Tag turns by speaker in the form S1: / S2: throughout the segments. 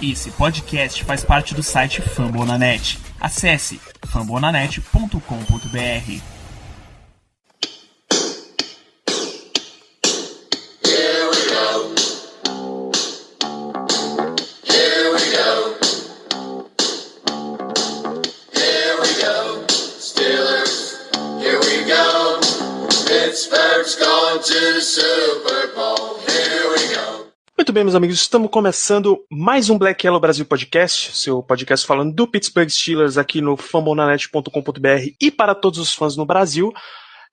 S1: Esse podcast faz parte do site Fambonanet. Acesse fambonanet.com.br.
S2: Muito bem, meus amigos, estamos começando mais um Black Yellow Brasil Podcast, seu podcast falando do Pittsburgh Steelers aqui no fambonanet.com.br e para todos os fãs no Brasil.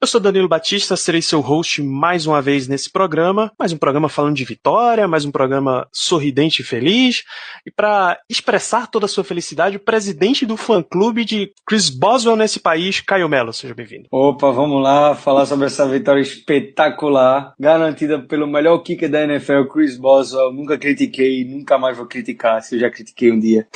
S2: Eu sou Danilo Batista, serei seu host mais uma vez nesse programa, mais um programa falando de vitória, mais um programa sorridente e feliz. E para expressar toda a sua felicidade, o presidente do fã-clube de Chris Boswell nesse país, Caio Melo, seja bem-vindo.
S3: Opa, vamos lá falar sobre essa vitória espetacular, garantida pelo melhor kicker da NFL, Chris Boswell. Nunca critiquei, nunca mais vou criticar, se eu já critiquei um dia.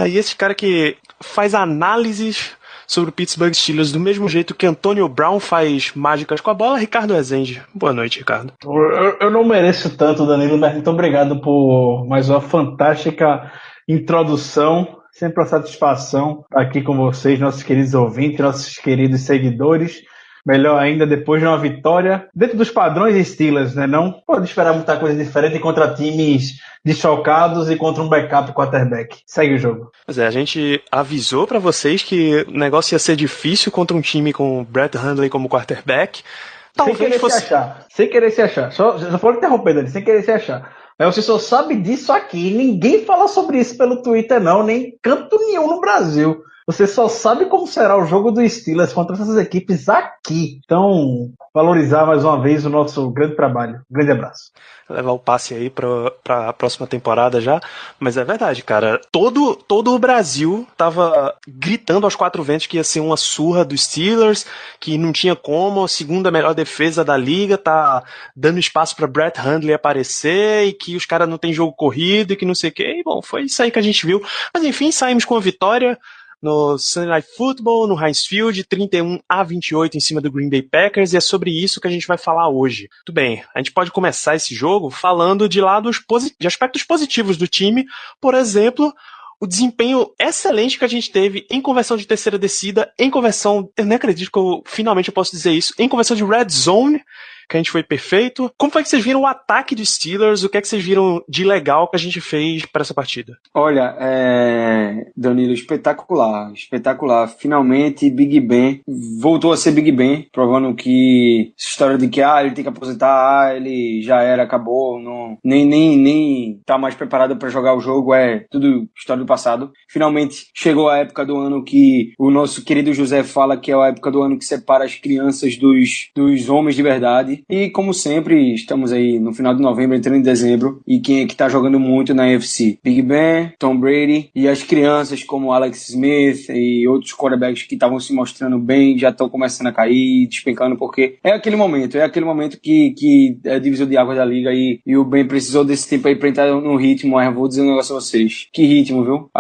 S2: E esse cara que faz análises sobre o Pittsburgh Steelers do mesmo jeito que Antonio Brown faz mágicas com a bola, Ricardo Rezende. Boa noite, Ricardo.
S4: Eu não mereço tanto, Danilo, mas muito obrigado por mais uma fantástica introdução. Sempre uma satisfação estar aqui com vocês, nossos queridos ouvintes, nossos queridos seguidores. Melhor ainda, depois de uma vitória dentro dos padrões Steelers, né? Não pode esperar muita coisa diferente contra times desfalcados e contra um backup quarterback. Segue o jogo.
S2: Pois é, a gente avisou pra vocês que o negócio ia ser difícil contra um time com Brett Hundley como quarterback.
S4: Talvez sem querer fosse... se achar. Sem querer se achar. Só for interromper, Dani, sem querer se achar. Mas você só sabe disso aqui. Ninguém fala sobre isso pelo Twitter, não. Nem canto nenhum no Brasil. Você só sabe como será o jogo do Steelers contra essas equipes aqui. Então, valorizar mais uma vez o nosso grande trabalho. Grande abraço.
S2: Levar o passe aí pra próxima temporada já. Mas é verdade, cara. Todo o Brasil tava gritando aos quatro ventos que ia ser uma surra dos Steelers, que não tinha como, a segunda melhor defesa da liga, tá dando espaço pra Brett Hundley aparecer, e que os caras não tem jogo corrido, e que não sei o quê. E, bom, foi isso aí que a gente viu. Mas enfim, saímos com a vitória no Sunday Night Football, no Heinz Field, 31-28 em cima do Green Bay Packers, e é sobre isso que a gente vai falar hoje. Tudo bem, a gente pode começar esse jogo falando de aspectos positivos do time, por exemplo, o desempenho excelente que a gente teve em conversão de terceira descida, em conversão, eu nem acredito que finalmente eu posso dizer isso, em conversão de red zone, que a gente foi perfeito. Como foi que vocês viram o ataque dos Steelers? O que é que vocês viram de legal que a gente fez para essa partida?
S3: Olha, Danilo, espetacular. Finalmente, Big Ben voltou a ser Big Ben, provando que essa história de que ele tem que aposentar, ele já era, acabou, não, nem tá mais preparado para jogar o jogo, é tudo história do passado. Finalmente chegou a época do ano que o nosso querido José fala que é a época do ano que separa as crianças dos homens de verdade. E como sempre, estamos aí no final de novembro, entrando em dezembro, e quem é que tá jogando muito na NFC? Big Ben, Tom Brady, e as crianças como Alex Smith e outros quarterbacks que estavam se mostrando bem, já estão começando a cair, despencando, porque é aquele momento que é divisor de águas da liga, e o Ben precisou desse tempo aí pra entrar no ritmo. Vou dizer um negócio a vocês, que ritmo, viu?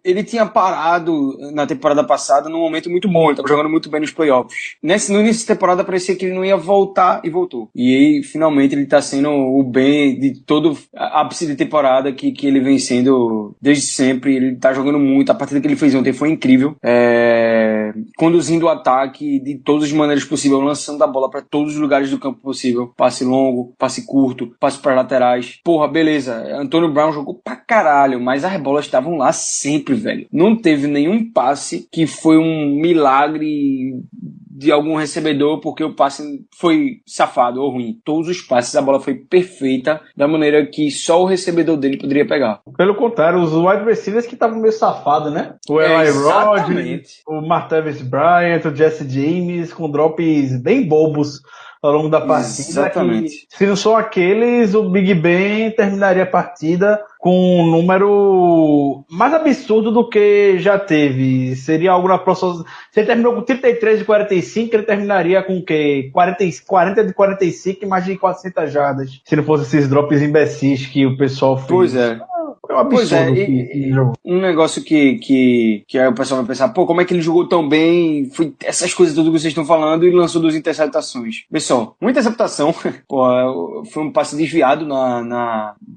S3: Ele tinha parado na temporada passada num momento muito bom, ele tava jogando muito bem nos playoffs. No início da temporada parecia que ele não ia voltar, e voltou. E aí, finalmente, ele tá sendo o bem de todo ápice de temporada que ele vem sendo desde sempre. Ele tá jogando muito. A partida que ele fez ontem foi incrível. Conduzindo o ataque de todas as maneiras possíveis, lançando a bola para todos os lugares do campo possível. Passe longo, passe curto, passe para laterais. Porra, beleza. Antônio Brown jogou pra caralho, mas as bolas estavam lá sempre, velho. Não teve nenhum passe que foi um milagre de algum recebedor porque o passe foi safado ou ruim. Todos os passes, a bola foi perfeita, da maneira que só o recebedor dele poderia pegar.
S4: Pelo contrário, os wide receivers que estavam meio safados, né? O Eli Rogers, o Martavis Bryant, o Jesse James, com drops bem bobos ao longo da partida.
S3: Exatamente.
S4: Se não são aqueles, o Big Ben terminaria a partida com um número mais absurdo do que já teve. Seria algo na próxima. Se ele terminou com 33 de 45, ele terminaria com o quê? 40 de 45 e mais de 400 jardas. Se não fosse esses drops imbecis que o pessoal fez.
S3: Pois é.
S4: um absurdo.
S3: Pois é, um negócio que aí o pessoal vai pensar, pô, como é que ele jogou tão bem? Foi essas coisas tudo que vocês estão falando e lançou 2 interceptações. Pessoal, uma interceptação, pô, foi um passe desviado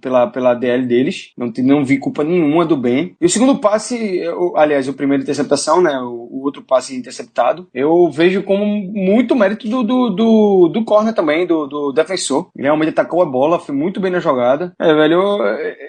S3: pela DL deles. Não vi culpa nenhuma do Ben. E o segundo passe, aliás, o primeiro interceptação, né? O outro passe interceptado, eu vejo como muito mérito do corner também, do defensor. Ele realmente atacou a bola, foi muito bem na jogada. Velho,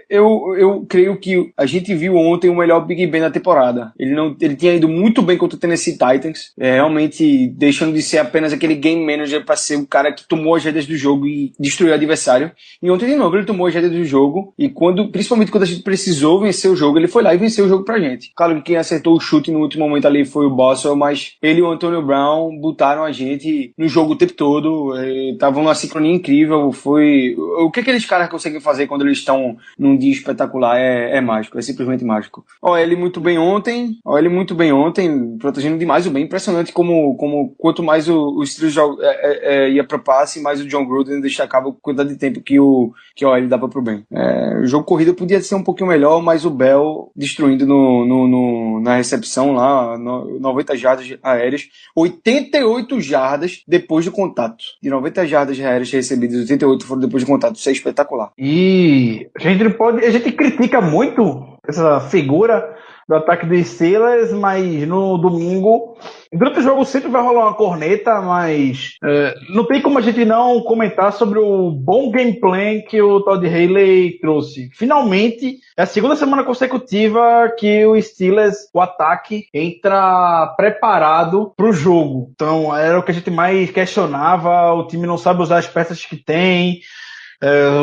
S3: eu creio que a gente viu ontem o melhor Big Ben da temporada. Ele tinha ido muito bem contra o Tennessee Titans, realmente deixando de ser apenas aquele game manager para ser o cara que tomou as rédeas do jogo e destruiu o adversário. E ontem de novo ele tomou as rédeas do jogo e principalmente quando a gente precisou vencer o jogo, ele foi lá e venceu o jogo pra gente. Claro que quem acertou o chute no último momento ali foi o Boswell, mas ele e o Antonio Brown botaram a gente no jogo o tempo todo, estavam numa sincronia incrível. O que aqueles caras conseguem fazer quando eles estão num dia espetacular é mágico, é simplesmente mágico. Ele muito bem ontem, protegendo demais o Ben. Impressionante como quanto mais o Steelers ia pra passe, mais o John Gruden destacava a quantidade de tempo que ele dava pro Ben. O jogo corrido podia ser um pouquinho melhor, mas o Bell destruindo na recepção lá, 90 jardas aéreas, 88 jardas depois do contato. De 90 jardas aéreas recebidas, 88 foram depois do contato. Isso é espetacular.
S4: E a gente critica muito essa figura do ataque dos Steelers, mas no domingo, durante o jogo sempre vai rolar uma corneta, mas não tem como a gente não comentar sobre o bom gameplay que o Todd Haley trouxe. Finalmente, é a segunda semana consecutiva que o Steelers, o ataque, entra preparado para o jogo. Então, era o que a gente mais questionava, o time não sabe usar as peças que tem,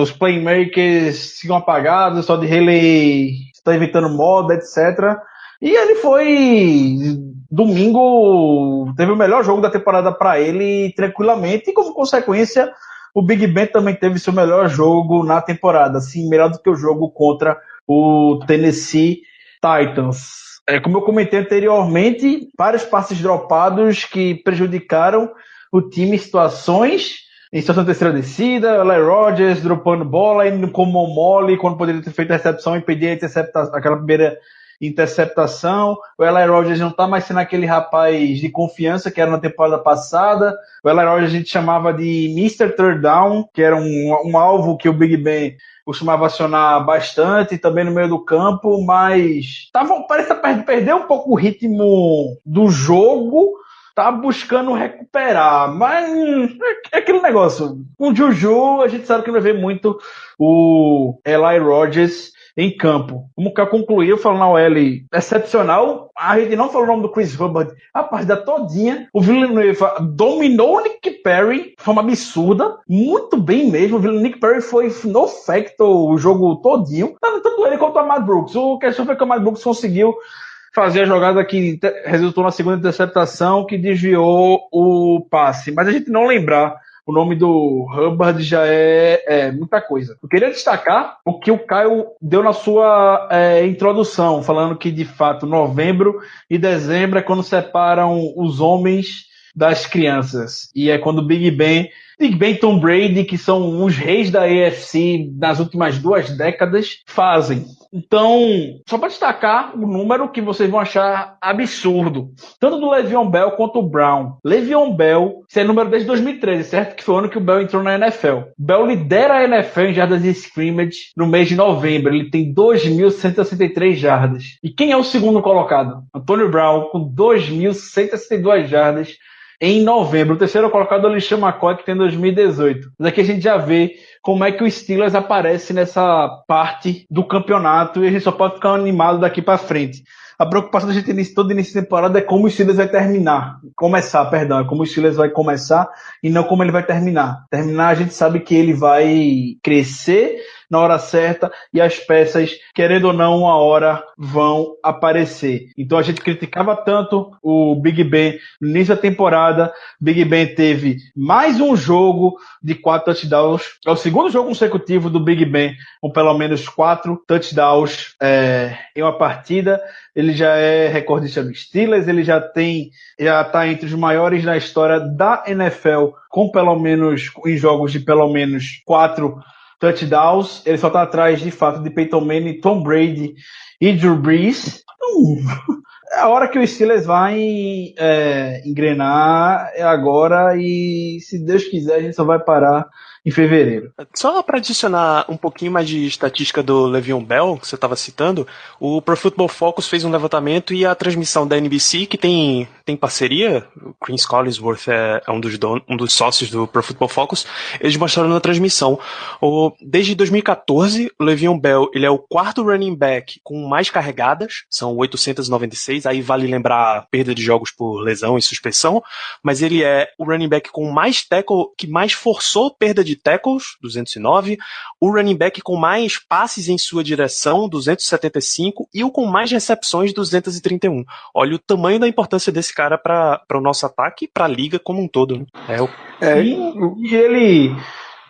S4: os playmakers ficam apagados, o Todd Haley está inventando moda, etc. E ele foi, domingo, teve o melhor jogo da temporada para ele tranquilamente, e como consequência, o Big Ben também teve seu melhor jogo na temporada, assim, melhor do que o jogo contra o Tennessee Titans. Como eu comentei anteriormente, vários passes dropados que prejudicaram o time em situação de terceira descida, Larry Rodgers dropando bola, indo como mole, quando poderia ter feito a recepção e impedir aquela primeira interceptação. O Eli Rogers não está mais sendo aquele rapaz de confiança que era na temporada passada. O Eli Rogers a gente chamava de Mr. Third Down, que era um alvo que o Big Ben costumava acionar bastante, também no meio do campo, mas parece perder um pouco o ritmo do jogo. Tá buscando recuperar, mas é aquele negócio. Com o Juju, a gente sabe que vai ver muito o Eli Rogers em campo. Como que eu concluí, eu falo na OL excepcional, a gente não falou o nome do Chris Hubbard a partida todinha. O Villanueva dominou o Nick Perry de forma absurda, muito bem mesmo. O Nick Perry foi no facto o jogo todinho, tanto ele quanto o Ahmad Brooks. O questão foi que o Ahmad Brooks conseguiu fazer a jogada que resultou na segunda interceptação, que desviou o passe. Mas a gente não lembrar o nome do Hubbard já é muita coisa. Eu queria destacar o que o Caio deu na sua introdução, falando que, de fato, novembro e dezembro é quando separam os homens das crianças. E é quando Big Ben e Tom Brady, que são os reis da AFC nas últimas 2 décadas, fazem. Então, só para destacar o número que vocês vão achar absurdo, tanto do Le'Veon Bell quanto o Brown. Le'Veon Bell, esse é número desde 2013, certo? Que foi o ano que o Bell entrou na NFL. Bell lidera a NFL em jardas de scrimmage no mês de novembro. Ele tem 2.163 jardas. E quem é o segundo colocado? Antonio Brown, com 2.162 jardas em novembro. O terceiro colocado é o LeSean McCoy, que tem 2018. Mas aqui a gente já vê como é que o Steelers aparece nessa parte do campeonato e a gente só pode ficar animado daqui para frente. A preocupação da gente todo início de temporada é como o Steelers vai como o Steelers vai começar e não como ele vai terminar. Terminar, a gente sabe que ele vai crescer na hora certa e as peças, querendo ou não, uma hora vão aparecer. Então a gente criticava tanto o Big Ben no início da temporada. Big Ben teve mais um jogo de 4 touchdowns. É o segundo jogo consecutivo do Big Ben com pelo menos 4 touchdowns em uma partida. Ele já é recordista do Steelers, ele já está entre os maiores na história da NFL com pelo menos, em jogos de pelo menos 4 touchdowns. Ele só tá atrás, de fato, de Peyton Manning, Tom Brady e Drew Brees. É a hora que o Steelers vai engrenar, é agora, e se Deus quiser a gente só vai parar em fevereiro.
S2: Só para adicionar um pouquinho mais de estatística do Le'Veon Bell, que você estava citando, o Pro Football Focus fez um levantamento e a transmissão da NBC, que tem parceria, o Chris Collinsworth é um dos sócios do Pro Football Focus, eles mostraram na transmissão. Desde 2014, o Le'Veon Bell ele é o quarto running back com mais carregadas, são 896, aí vale lembrar a perda de jogos por lesão e suspensão, mas ele é o running back com mais tackle, que mais forçou perda de tackles, 209, o running back com mais passes em sua direção, 275, e o com mais recepções, 231. Olha o tamanho da importância desse cara para o nosso ataque e para a liga como um todo. Né?
S4: E ele,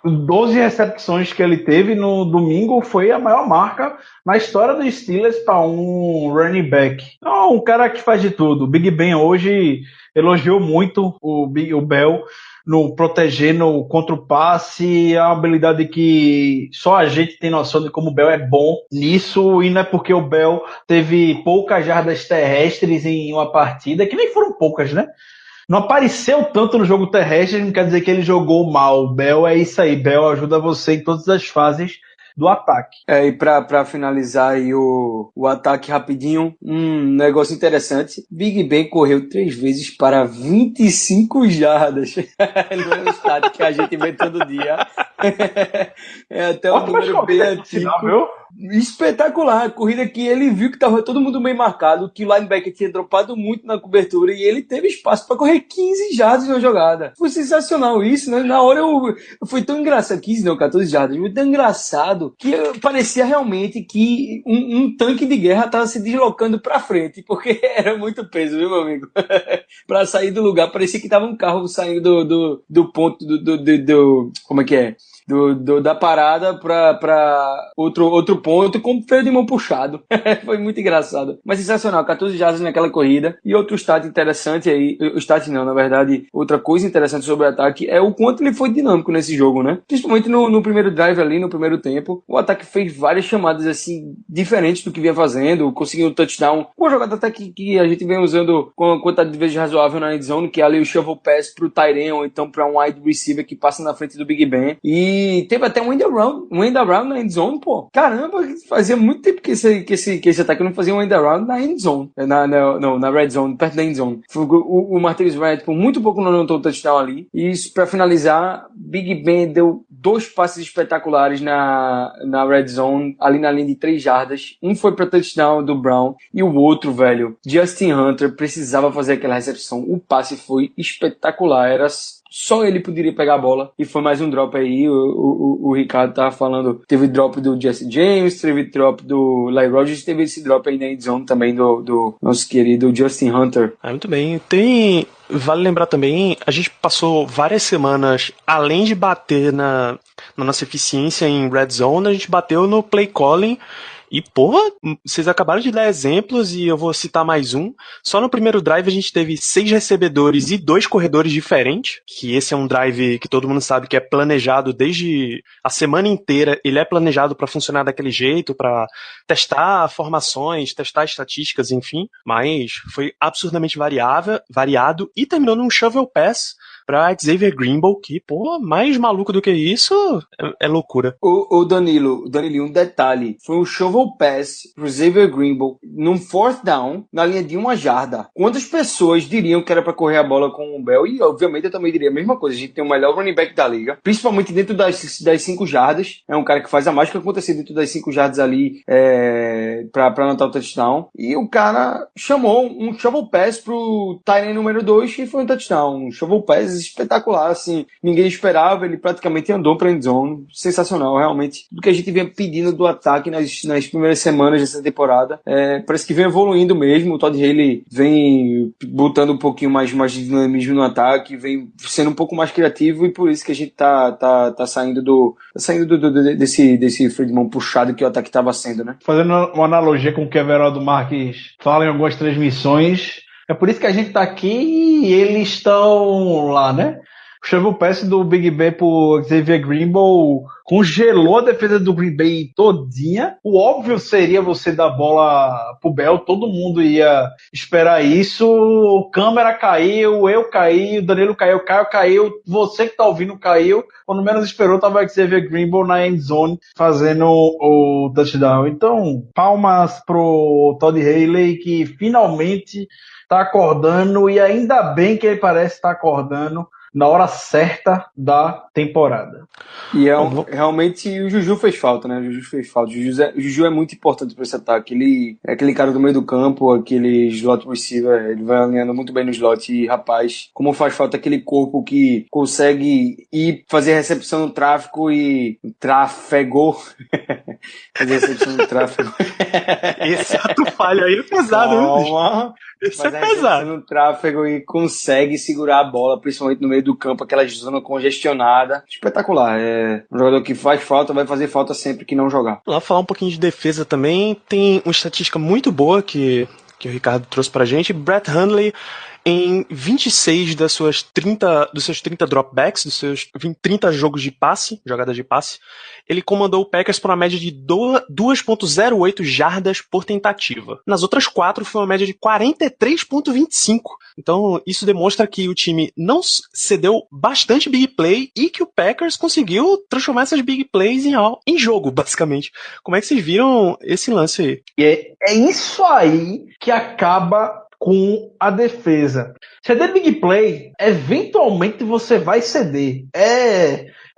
S4: 12 recepções que ele teve no domingo foi a maior marca na história dos Steelers para um running back. Um cara que faz de tudo. O Big Ben hoje elogiou muito o Bell no protegendo contra o passe, é uma habilidade que só a gente tem noção de como o Bell é bom nisso, e não é porque o Bell teve poucas jardas terrestres em uma partida, que nem foram poucas, né? Não apareceu tanto no jogo terrestre, não quer dizer que ele jogou mal. O Bell é isso aí, Bell ajuda você em todas as fases do ataque.
S3: E pra finalizar aí o ataque rapidinho, um negócio interessante, Big Ben correu 3 vezes para 25 jardas. Não é um stat que a gente vê todo dia. É até um número bem antigo. Espetacular, a corrida que ele viu que estava todo mundo bem marcado, que o linebacker tinha dropado muito na cobertura e ele teve espaço para correr 15 jardas na jogada. Foi sensacional isso, né? Na hora foi tão engraçado, 15 não, 14 jardas, foi tão engraçado que parecia realmente que um tanque de guerra estava se deslocando para frente, porque era muito peso, viu, meu amigo? Para sair do lugar, parecia que tava um carro saindo do ponto como é que é? Da parada pra outro ponto com o freio de mão puxado. Foi muito engraçado. Mas sensacional, 14 jardas naquela corrida. E outro stat interessante aí, na verdade, outra coisa interessante sobre o ataque é o quanto ele foi dinâmico nesse jogo, né? Principalmente no primeiro drive ali, no primeiro tempo. O ataque fez várias chamadas assim, diferentes do que vinha fazendo, conseguiu um touchdown. Uma jogada até que a gente vem usando com uma quantidade de vezes razoável na endzone, que é ali o shovel pass pro Tyren, ou então pra um wide receiver que passa na frente do Big Ben. E teve até um end around na endzone, pô. Caramba, fazia muito tempo que esse ataque não fazia um end around na endzone. Na red zone, perto da endzone. O Martavis Bryant por muito pouco não anotou o touchdown ali. E pra finalizar, Big Ben deu 2 passes espetaculares na red zone, ali na linha de 3 jardas. Um foi pra touchdown do Brown e o outro, velho, Justin Hunter, precisava fazer aquela recepção. O passe foi espetacular, era só ele poderia pegar a bola, e foi mais um drop aí. O Ricardo tava falando, teve drop do Jesse James, teve drop do Lai Rogers, teve esse drop aí na endzone também do nosso querido Justin Hunter.
S2: Muito bem, vale lembrar também, a gente passou várias semanas, além de bater na nossa eficiência em red zone, a gente bateu no play calling. E, porra, vocês acabaram de dar exemplos e eu vou citar mais um. Só no primeiro drive a gente teve 6 recebedores e 2 corredores diferentes, que esse é um drive que todo mundo sabe que é planejado desde a semana inteira. Ele é planejado para funcionar daquele jeito, para testar formações, testar estatísticas, enfim. Mas foi absurdamente variado e terminou num shovel pass pra Xavier Greenbow, que, pô, mais maluco do que isso é loucura.
S3: O Danilo, um detalhe, foi um shovel pass pro Xavier Greenbow num 4th down, na linha de 1 jarda. Quantas pessoas diriam que era pra correr a bola com o Bell? E, obviamente, eu também diria a mesma coisa. A gente tem o melhor running back da liga, principalmente dentro das 5 jardas. É um cara que faz a mágica acontecer dentro das 5 jardas ali pra anotar o touchdown. E o cara chamou um shovel pass pro Tyren número 2 e foi um touchdown. Um shovel pass espetacular, assim, ninguém esperava, ele praticamente andou pra endzone, sensacional, realmente, do que a gente vinha pedindo do ataque nas primeiras semanas dessa temporada, parece que vem evoluindo mesmo. O Todd Haley vem botando um pouquinho mais de dinamismo no ataque, vem sendo um pouco mais criativo, e por isso que a gente tá saindo desse freio de mão puxado que o ataque tava sendo, né?
S4: Fazendo uma analogia com o que o Everaldo Marques fala em algumas transmissões, é por isso que a gente tá aqui e eles estão lá, né? Shovel Pass do Big Ben pro Xavier Greenbow congelou a defesa do Green Bay todinha. O óbvio seria você dar bola pro Bell, todo mundo ia esperar isso. O câmera caiu, eu caí, o Danilo caiu, o Caio caiu, você que tá ouvindo caiu. Quando menos esperou, tava o Xavier Greenbow na end zone fazendo o touchdown. Então, palmas pro Todd Haley, que finalmente tá acordando, e ainda bem que ele parece estar acordando na hora certa da temporada.
S3: E realmente o Juju fez falta, né? O Juju é muito importante para esse ataque. Ele é aquele cara do meio do campo, aquele slot receiver, ele vai alinhando muito bem no slot. E, rapaz, como faz falta aquele corpo que consegue ir fazer recepção no tráfego e tráfego. Fazer recepção no tráfego.
S2: Esse ato falho aí é pesado,
S3: Calma.
S2: Esse é
S3: Mas
S2: pesado.
S3: no tráfego e consegue segurar a bola, principalmente no meio do campo, aquela zona congestionada. Espetacular. É um jogador que faz falta, vai fazer falta sempre que não jogar.
S2: Lá falar um pouquinho de defesa também. Tem uma estatística muito boa que o Ricardo trouxe pra gente. Brett Hundley, em 26 dos seus 30 dropbacks, dos seus 30 jogos de passe, jogadas de passe, ele comandou o Packers por uma média de 2.08 jardas por tentativa. Nas outras 4 foi uma média de 43.25. Então isso demonstra que o time não cedeu bastante big play e que o Packers conseguiu transformar essas big plays em jogo, basicamente. Como é que vocês viram esse lance aí?
S4: E é isso aí que acaba com a defesa. Ceder big play, eventualmente você vai ceder.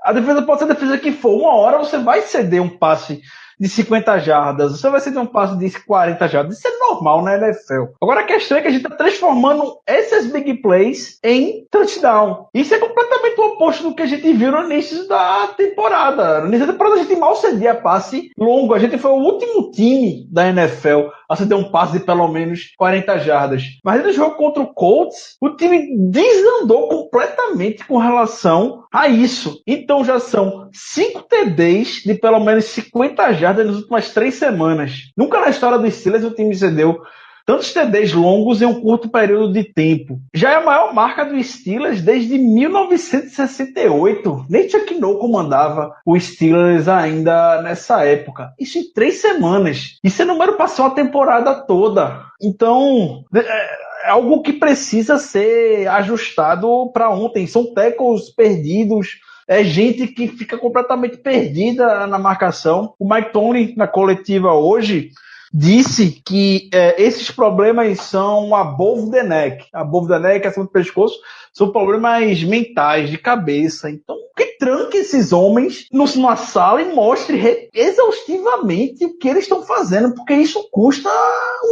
S4: A defesa pode ser a defesa que for. Uma hora você vai ceder um passe de 50 jardas, você vai ceder um passe de 40 jardas. Isso é normal na NFL. Agora a questão é que a gente está transformando esses big plays em touchdown. Isso é completamente o oposto do que a gente viu no início da temporada. No início da temporada a gente mal cedia passe longo. A gente foi o último time da NFL a ceder um passe de pelo menos 40 jardas. Mas no jogo contra o Colts, o time desandou completamente com relação a isso. Então já são 5 TDs de pelo menos 50 jardas nas últimas 3 semanas. Nunca na história dos Steelers o time cedeu tantos TDs longos em um curto período de tempo. Já é a maior marca dos Steelers desde 1968. Nem Chuck Noll comandava os Steelers ainda nessa época. Isso em 3 semanas. Esse número passou a temporada toda. Então, é algo que precisa ser ajustado para ontem. São tackles perdidos. É gente que fica completamente perdida na marcação. O Mike Tomlin, na coletiva hoje, disse que esses problemas são above the neck. Above the neck, acima do pescoço, são problemas mentais, de cabeça. Então, que tranque esses homens numa sala e mostre exaustivamente o que eles estão fazendo, porque isso custa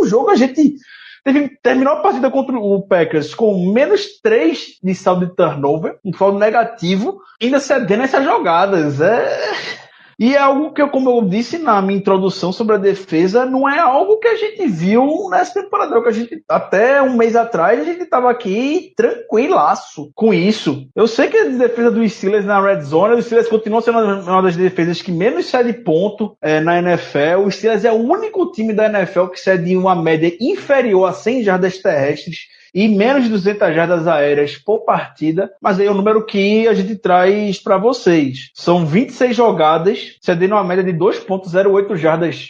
S4: um jogo. A gente terminou a partida contra o Packers com menos 3 de saldo de turnover, um saldo negativo, ainda cedendo essas jogadas. E é algo que, como eu disse na minha introdução sobre a defesa, não é algo que a gente viu nessa temporada. Que a gente, até um mês atrás, a gente estava aqui tranquilaço com isso. Eu sei que a defesa dos Steelers na Red Zone, os Steelers continuam sendo uma das defesas que menos cede ponto na NFL. O Steelers é o único time da NFL que cede uma média inferior a 100 jardas terrestres e menos de 200 jardas aéreas por partida, mas aí é o número que a gente traz para vocês. São 26 jogadas, cedendo uma média de 2.08 jardas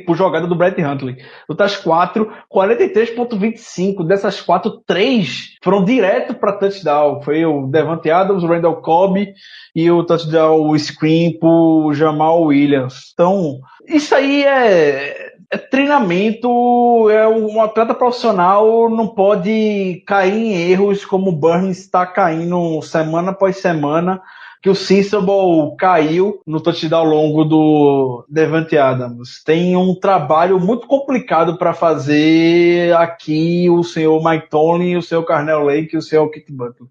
S4: por jogada do Brett Hundley. Das 4, 43.25. Dessas 4, 3 foram direto para touchdown. Foi o Devante Adams, o Randall Cobb e o touchdown, o screen pro Jamal Williams. Então, isso aí é treinamento. Um atleta profissional não pode cair em erros como o Burns está caindo semana após semana, que o Sensible caiu no touchdown longo do Devante Adams. Tem um trabalho muito complicado para fazer aqui o senhor Mike Tomlin, o senhor Carnell Lake e o senhor Kit Butler.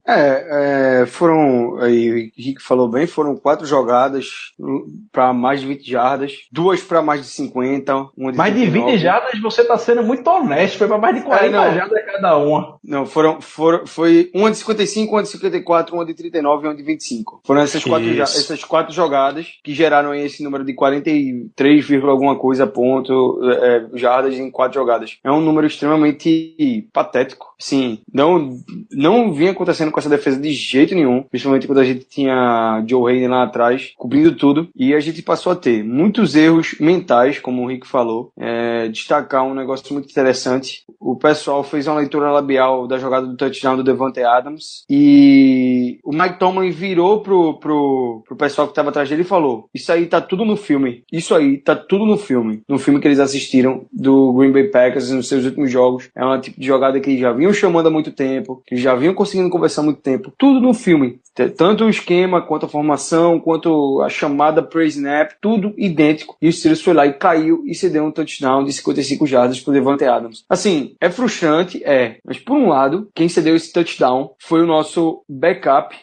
S3: Foram, aí o Henrique falou bem, foram 4 jogadas para mais de 20 jardas, 2 para mais de 50, uma de
S4: mais
S3: 39.
S4: de 20 jardas você está sendo muito honesto, foi para mais de 40 jardas cada cada uma.
S3: Não, foi uma de 55, uma de 54, uma de 39 e uma de 25. Foram essas quatro jogadas que geraram aí esse número de 43, alguma coisa ponto, jardas em 4 jogadas. É um número extremamente patético. Sim, não vinha acontecendo com essa defesa de jeito nenhum, principalmente quando a gente tinha Joe Hayden lá atrás, cobrindo tudo, e a gente passou a ter muitos erros mentais, como o Rick falou. Destacar um negócio muito interessante: o pessoal fez uma leitura labial da jogada do touchdown do Davante Adams, e o Mike Tomlin virou pro pessoal que estava atrás dele e falou: isso aí tá tudo no filme, no filme que eles assistiram do Green Bay Packers nos seus últimos jogos. É um tipo de jogada que eles já vinham chamando há muito tempo, que já vinham conseguindo conversar há muito tempo, tudo no filme, tanto o esquema, quanto a formação, quanto a chamada pre-snap, tudo idêntico, e o Steelers foi lá e caiu e cedeu um touchdown de 55 jardas pro Davante Adams. Assim, é frustrante, mas por um lado, quem cedeu esse touchdown foi o nosso backup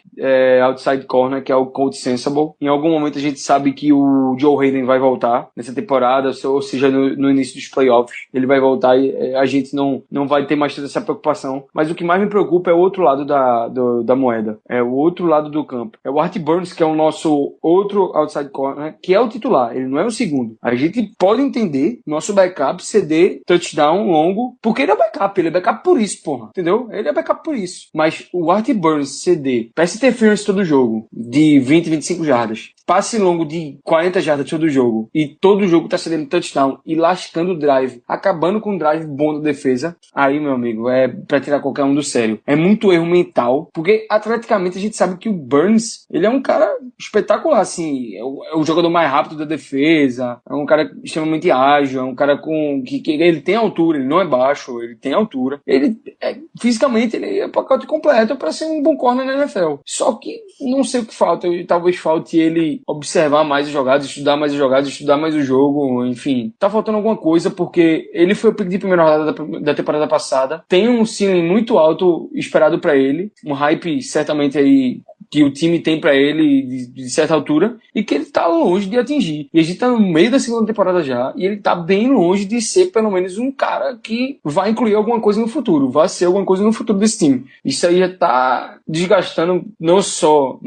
S3: outside corner, que é o Colt Sensible. Em algum momento a gente sabe que o Joe Hayden vai voltar nessa temporada, ou seja, no início dos playoffs, ele vai voltar e a gente não vai ter mais toda essa preocupação. Mas o que mais me preocupa é o outro lado da moeda, é o outro lado do campo. É o Art Burns, que é o nosso outro outside corner, que é o titular, ele não é o segundo. A gente pode entender nosso backup ceder touchdown longo, porque ele é backup por isso, porra, entendeu? Ele é backup por isso. Mas o Art Burns ceder pass interference todo jogo, de 20, 25 jardas, passe longo de 40 jardas todo jogo, e todo jogo tá cedendo touchdown e lascando o drive, acabando com o drive bom da defesa, aí, meu amigo, é pra tirar qualquer um do sério. É muito erro mental, porque atleticamente a gente sabe que o Burns, ele é um cara espetacular, assim, é o jogador mais rápido da defesa, é um cara extremamente ágil, é um cara que ele tem altura, ele não é baixo, ele tem altura, fisicamente ele é pacote completo pra ser um bom corner na NFL. Só que não sei o que falta, talvez falte ele observar mais as jogadas, estudar mais o jogo, enfim, tá faltando alguma coisa, porque ele foi o pick de primeira rodada da temporada passada, tem um ceiling muito alto esperado pra ele, um hype certamente aí que o time tem pra ele de certa altura, e que ele tá longe de atingir. E a gente tá no meio da segunda temporada já, e ele tá bem longe de ser pelo menos um cara que vai incluir alguma coisa no futuro, vai ser alguma coisa no futuro desse time. Isso aí já tá desgastando não só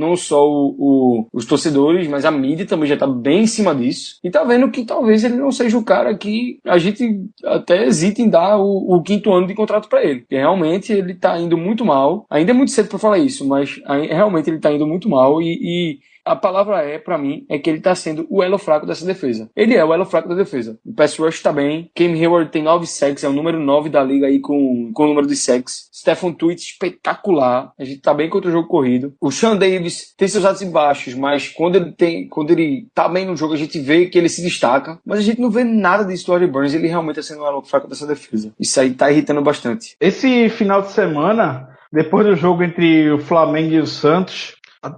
S3: os torcedores, mas a mídia também já tá bem em cima disso, e tá vendo que talvez ele não seja o cara que a gente até hesita em dar o 5º ano de contrato pra ele, porque realmente ele tá indo muito mal. Ainda é muito cedo pra falar isso, mas realmente ele tá indo muito mal, e a palavra pra mim, é que ele tá sendo o elo fraco dessa defesa. Ele é o elo fraco da defesa. O pass rush tá bem. Cam Hayward tem 9 sacks, é o número 9 da liga aí com o número de sacks. Stephon Tuitt espetacular. A gente tá bem contra o jogo corrido. O Sean Davis tem seus altos e baixos, mas quando ele tá bem no jogo, a gente vê que ele se destaca. Mas a gente não vê nada disso do Harry Burns. Ele realmente tá sendo o elo fraco dessa defesa. Isso aí tá irritando bastante.
S4: Esse final de semana, depois do jogo entre o Flamengo e o Santos,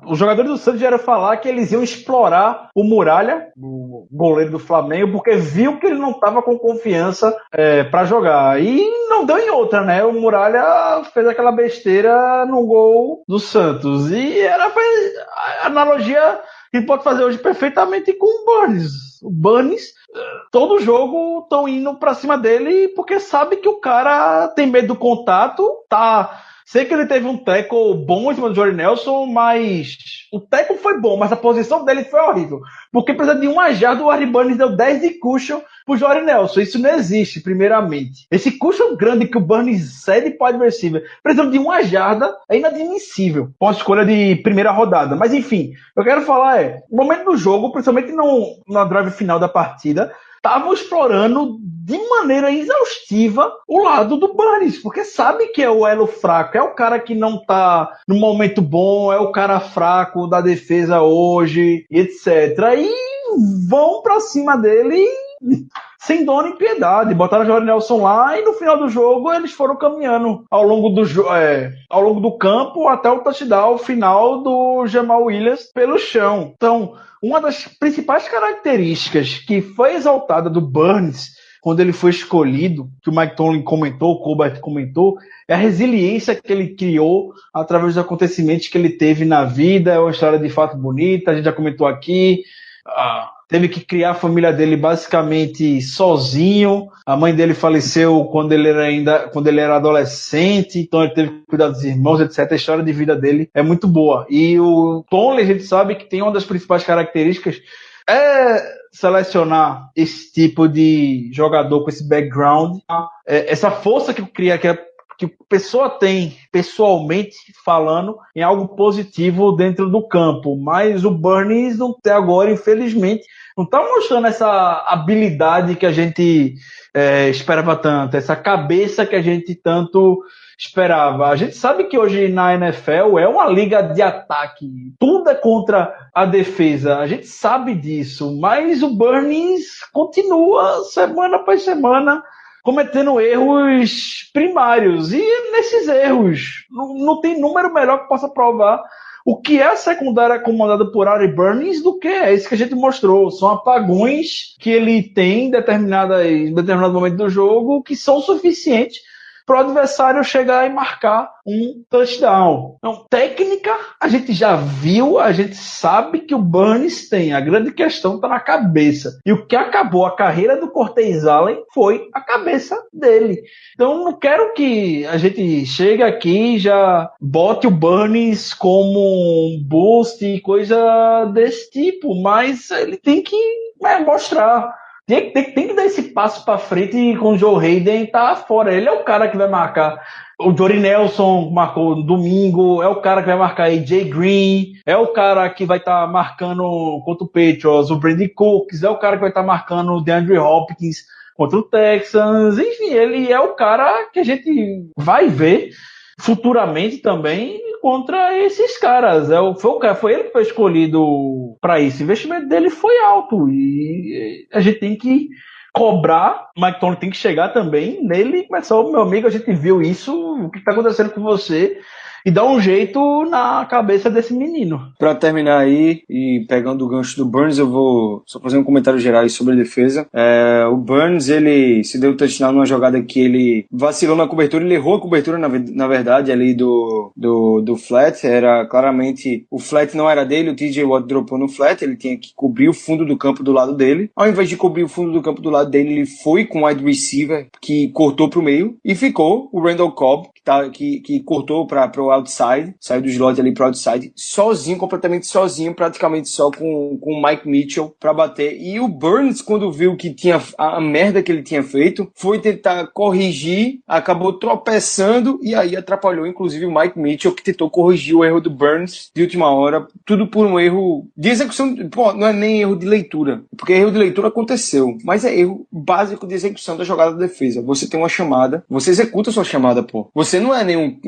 S4: os jogadores do Santos vieram falar que eles iam explorar o Muralha, o goleiro do Flamengo, porque viu que ele não estava com confiança para jogar. E não deu em outra, né? O Muralha fez aquela besteira no gol do Santos. E era a analogia que pode fazer hoje perfeitamente com o Burns. O Burns, todo jogo estão indo para cima dele porque sabe que o cara tem medo do contato, tá... Sei que ele teve um tackle bom em cima do Jordy Nelson, mas o tackle foi bom, mas a posição dele foi horrível. Porque precisa de uma jarda, o Harry Burns deu 10 de cushion pro Jordy Nelson. Isso não existe, primeiramente. Esse cushion grande que o Burns cede para o adversário, precisando de uma jarda, é inadmissível. Pós-escolha de primeira rodada. Mas enfim, eu quero falar no momento do jogo, principalmente na drive final da partida, estavam explorando de maneira exaustiva o lado do Burns, porque sabe que é o elo fraco, é o cara que não tá no momento bom, é o cara fraco da defesa hoje, etc. E vão pra cima dele sem dó nem piedade, botaram o Jordy Nelson lá e no final do jogo eles foram caminhando ao longo do campo até o touchdown final do Jamal Williams pelo chão. Então, uma das principais características que foi exaltada do Burns quando ele foi escolhido, que o Mike Tomlin comentou, o Colbert comentou, é a resiliência que ele criou através dos acontecimentos que ele teve na vida. É uma história de fato bonita, a gente já comentou aqui, teve que criar a família dele basicamente sozinho. A mãe dele faleceu quando ele era adolescente, então ele teve que cuidar dos irmãos, etc. A história de vida dele é muito boa. E o Conley, a gente sabe que tem uma das principais características é selecionar esse tipo de jogador com esse background, essa força que cria, que a pessoa tem, pessoalmente falando, em algo positivo dentro do campo. Mas o Burns, até agora, infelizmente, não está mostrando essa habilidade que a gente esperava tanto, essa cabeça que a gente tanto esperava. A gente sabe que hoje na NFL é uma liga de ataque, tudo é contra a defesa, a gente sabe disso, mas o Burns continua semana após semana cometendo erros primários, e nesses erros não tem número melhor que possa provar o que é a secundária comandada por Artie Burns do que é isso que a gente mostrou. São apagões que ele tem em determinado momento do jogo que são suficientes para o adversário chegar e marcar um touchdown. Então, técnica, a gente já viu, a gente sabe que o Burns tem. A grande questão está na cabeça. E o que acabou a carreira do Cortez Allen foi a cabeça dele. Então, não quero que a gente chegue aqui e já bote o Burns como um boost e coisa desse tipo, mas ele tem que mostrar. Tem que dar esse passo para frente e com o Joe Hayden tá fora. Ele é o cara que vai marcar. O Jordy Nelson marcou no domingo, é o cara que vai marcar AJ Green, é o cara que vai estar marcando contra o Patriots, o Brandon Cooks, é o cara que vai estar marcando o DeAndre Hopkins contra o Texans. Enfim, ele é o cara que a gente vai ver futuramente também contra esses caras. Foi ele que foi escolhido para isso. O investimento dele foi alto e a gente tem que cobrar. O Mike Tomlin tem que chegar também nele e começar: meu amigo, a gente viu isso, o que está acontecendo com você? E dar um jeito na cabeça desse menino.
S3: Pra terminar aí, e pegando o gancho do Burns, eu vou só fazer um comentário geral sobre a defesa. O Burns, ele se deu touchdown numa jogada que ele vacilou na cobertura, ele errou a cobertura, na verdade, ali do flat. Era claramente, o flat não era dele, o TJ Watt dropou no flat, ele tinha que cobrir o fundo do campo do lado dele. Ao invés de cobrir o fundo do campo do lado dele, ele foi com o wide receiver, que cortou pro meio, e ficou o Randall Cobb, que cortou pro outside, saiu do slot ali pro outside, sozinho, completamente sozinho, praticamente só com o Mike Mitchell pra bater. E o Burns, quando viu que tinha a merda que ele tinha feito, foi tentar corrigir, acabou tropeçando e aí atrapalhou, inclusive, o Mike Mitchell, que tentou corrigir o erro do Burns de última hora, tudo por um erro de execução. Pô, não é nem erro de leitura, porque erro de leitura aconteceu, mas é erro básico de execução da jogada da defesa. Você tem uma chamada, você executa a sua chamada, pô. Você não é nenhum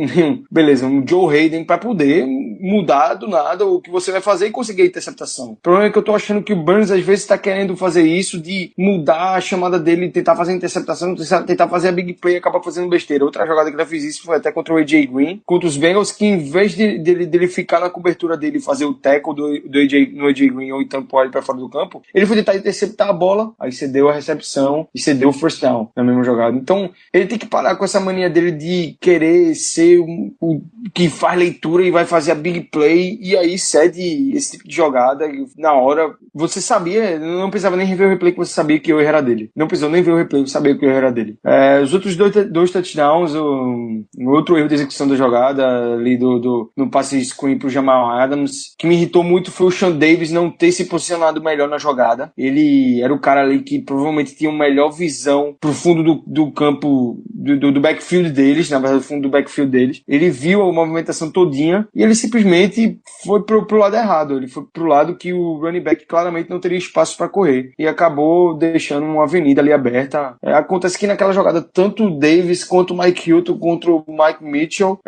S3: beleza, um Joe Hayden para poder mudar do nada o que você vai fazer e conseguir a interceptação. O problema é que eu tô achando que o Burns às vezes tá querendo fazer isso, de mudar a chamada dele, tentar fazer a interceptação, tentar fazer a big play e acabar fazendo besteira. Outra jogada que ele fez isso foi até contra o AJ Green, contra os Bengals, que em vez dele ficar na cobertura dele e fazer o tackle no AJ Green ou então pôr ele pra fora do campo, ele foi tentar interceptar a bola, aí cedeu a recepção e cedeu o first down na mesma jogada. Então ele tem que parar com essa mania dele de querer ser o que faz leitura e vai fazer a big play e aí cede esse tipo de jogada e na hora você sabia, não precisava nem rever o replay que você sabia que o erro era dele. Não precisou nem ver o replay, você sabia que o erro era dele. Os outros dois touchdowns, o outro erro de execução da jogada ali no passe screen pro Jamal Adams, que me irritou muito foi o Sean Davis não ter se posicionado melhor na jogada. Ele era o cara ali que provavelmente tinha uma melhor visão pro fundo do campo, do backfield deles, na verdade, do fundo do backfield deles. Ele viu a movimentação todinha e ele simplesmente foi pro lado errado. Ele foi pro lado que o running back claramente não teria espaço para correr e acabou deixando uma avenida ali aberta. Acontece que naquela jogada tanto o Davis quanto o Mike Hilton contra o Mike Mitchell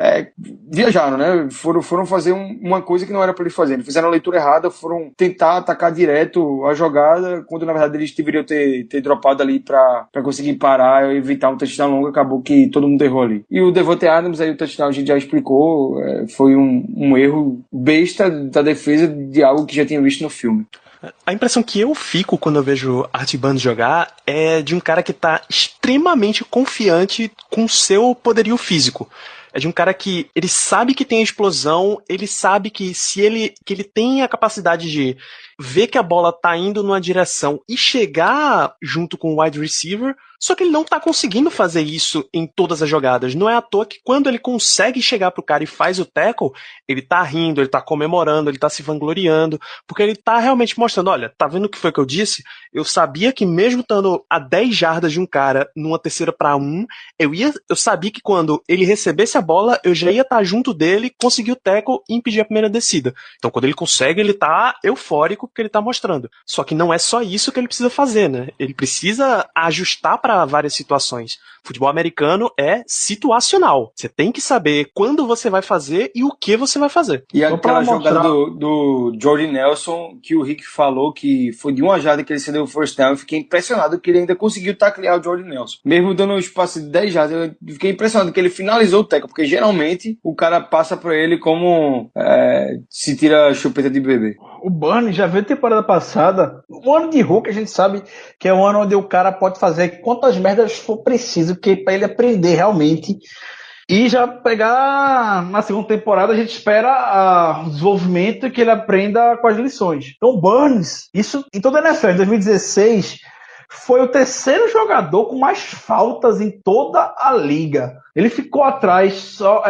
S3: viajaram, né? Foram fazer uma coisa que não era para eles fazerem. Fizeram a leitura errada, foram tentar atacar direto a jogada, quando na verdade eles deveriam ter dropado ali para conseguir parar e evitar um touchdown longo. Acabou que todo mundo errou ali. E o Devontae Adams, aí o touchdown a gente já explicou, foi um erro besta da defesa de algo que já tinha visto no filme.
S2: A impressão que eu fico quando eu vejo Artie Burns jogar é de um cara que tá extremamente confiante com seu poderio físico. É de um cara que ele sabe que tem a explosão, ele sabe que que ele tem a capacidade de ver que a bola tá indo numa direção e chegar junto com o wide receiver, só que ele não tá conseguindo fazer isso em todas as jogadas. Não é à toa que quando ele consegue chegar pro cara e faz o tackle, ele tá rindo, ele tá comemorando, ele tá se vangloriando, porque ele tá realmente mostrando, olha, tá vendo o que foi que eu disse? Eu sabia que mesmo estando a 10 jardas de um cara numa 3ª para 1, eu sabia que quando ele recebesse a bola, eu já ia estar junto dele, conseguir o tackle e impedir a primeira descida. Então quando ele consegue, ele tá eufórico porque ele tá mostrando. Só que não é só isso que ele precisa fazer, né? Ele precisa ajustar para várias situações. Futebol americano é situacional. Você tem que saber quando você vai fazer e o que você vai fazer.
S3: E aquela jogada do Jordy Nelson, que o Rick falou que foi de uma jarda que ele cedeu o first down, eu fiquei impressionado que ele ainda conseguiu taclear o Jordy Nelson. Mesmo dando um espaço de 10 jardas, eu fiquei impressionado que ele finalizou o tackle, porque geralmente o cara passa por ele como se tira a chupeta de bebê.
S4: O Burns já veio temporada passada. Um ano de Hulk, a gente sabe que é um ano onde o cara pode fazer quantas merdas for preciso para ele aprender realmente. E já pegar na segunda temporada, a gente espera o desenvolvimento e que ele aprenda com as lições. Então, o Burns, isso em toda a NFL, em 2016, foi o 3º jogador com mais faltas em toda a liga. Ele ficou atrás só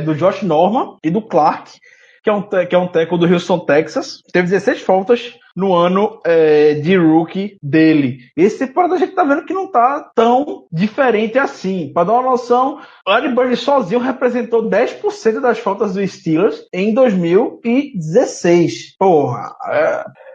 S4: do Josh Norman e do Clark, que é um tackle do Houston, Texas. Teve 16 faltas no ano de rookie dele. Esse temporada a gente tá vendo que não tá tão diferente assim. Para dar uma noção, o Larry Burns sozinho representou 10% das faltas do Steelers em 2016. Porra,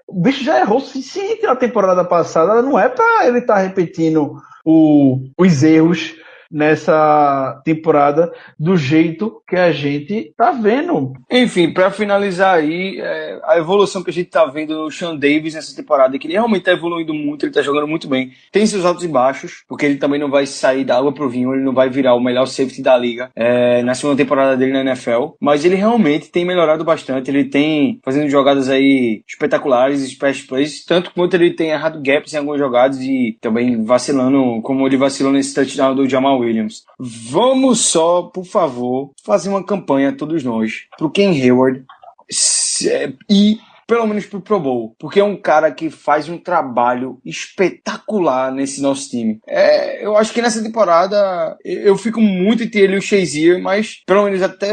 S4: o bicho já errou o suficiente na temporada passada. Não é para ele estar repetindo os erros nessa temporada do jeito que a gente tá vendo.
S3: Enfim, para finalizar aí, a evolução que a gente tá vendo no Sean Davis nessa temporada, que ele realmente tá evoluindo muito, ele tá jogando muito bem. Tem seus altos e baixos, porque ele também não vai sair da água pro vinho, ele não vai virar o melhor safety da liga na segunda temporada dele na NFL, mas ele realmente tem melhorado bastante, ele tem fazendo jogadas aí espetaculares, splash plays, tanto quanto ele tem errado gaps em algumas jogadas e também vacilando, como ele vacilou nesse touchdown do Jamal Williams. Vamos só, por favor, fazer uma campanha, todos nós, pro Ken Hayward e pelo menos pro Pro Bowl, porque é um cara que faz um trabalho espetacular nesse nosso time. Eu acho que nessa temporada eu fico muito entre ele e o Shazier, mas pelo menos até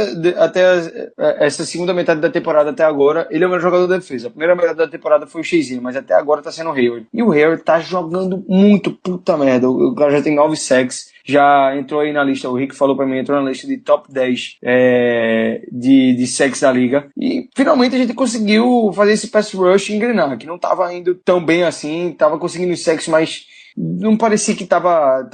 S3: essa segunda metade da temporada até agora, ele é o melhor jogador da defesa. A primeira metade da temporada foi o Shazier, mas até agora tá sendo o Hayward. E o Hayward tá jogando muito, puta merda. O cara já tem 9 sacks. Já entrou aí na lista, o Rick falou pra mim, entrou na lista de top 10 de sacks da liga. E finalmente a gente conseguiu fazer esse pass rush engrenar, que não tava indo tão bem assim, tava conseguindo os sacks, mas não parecia que tava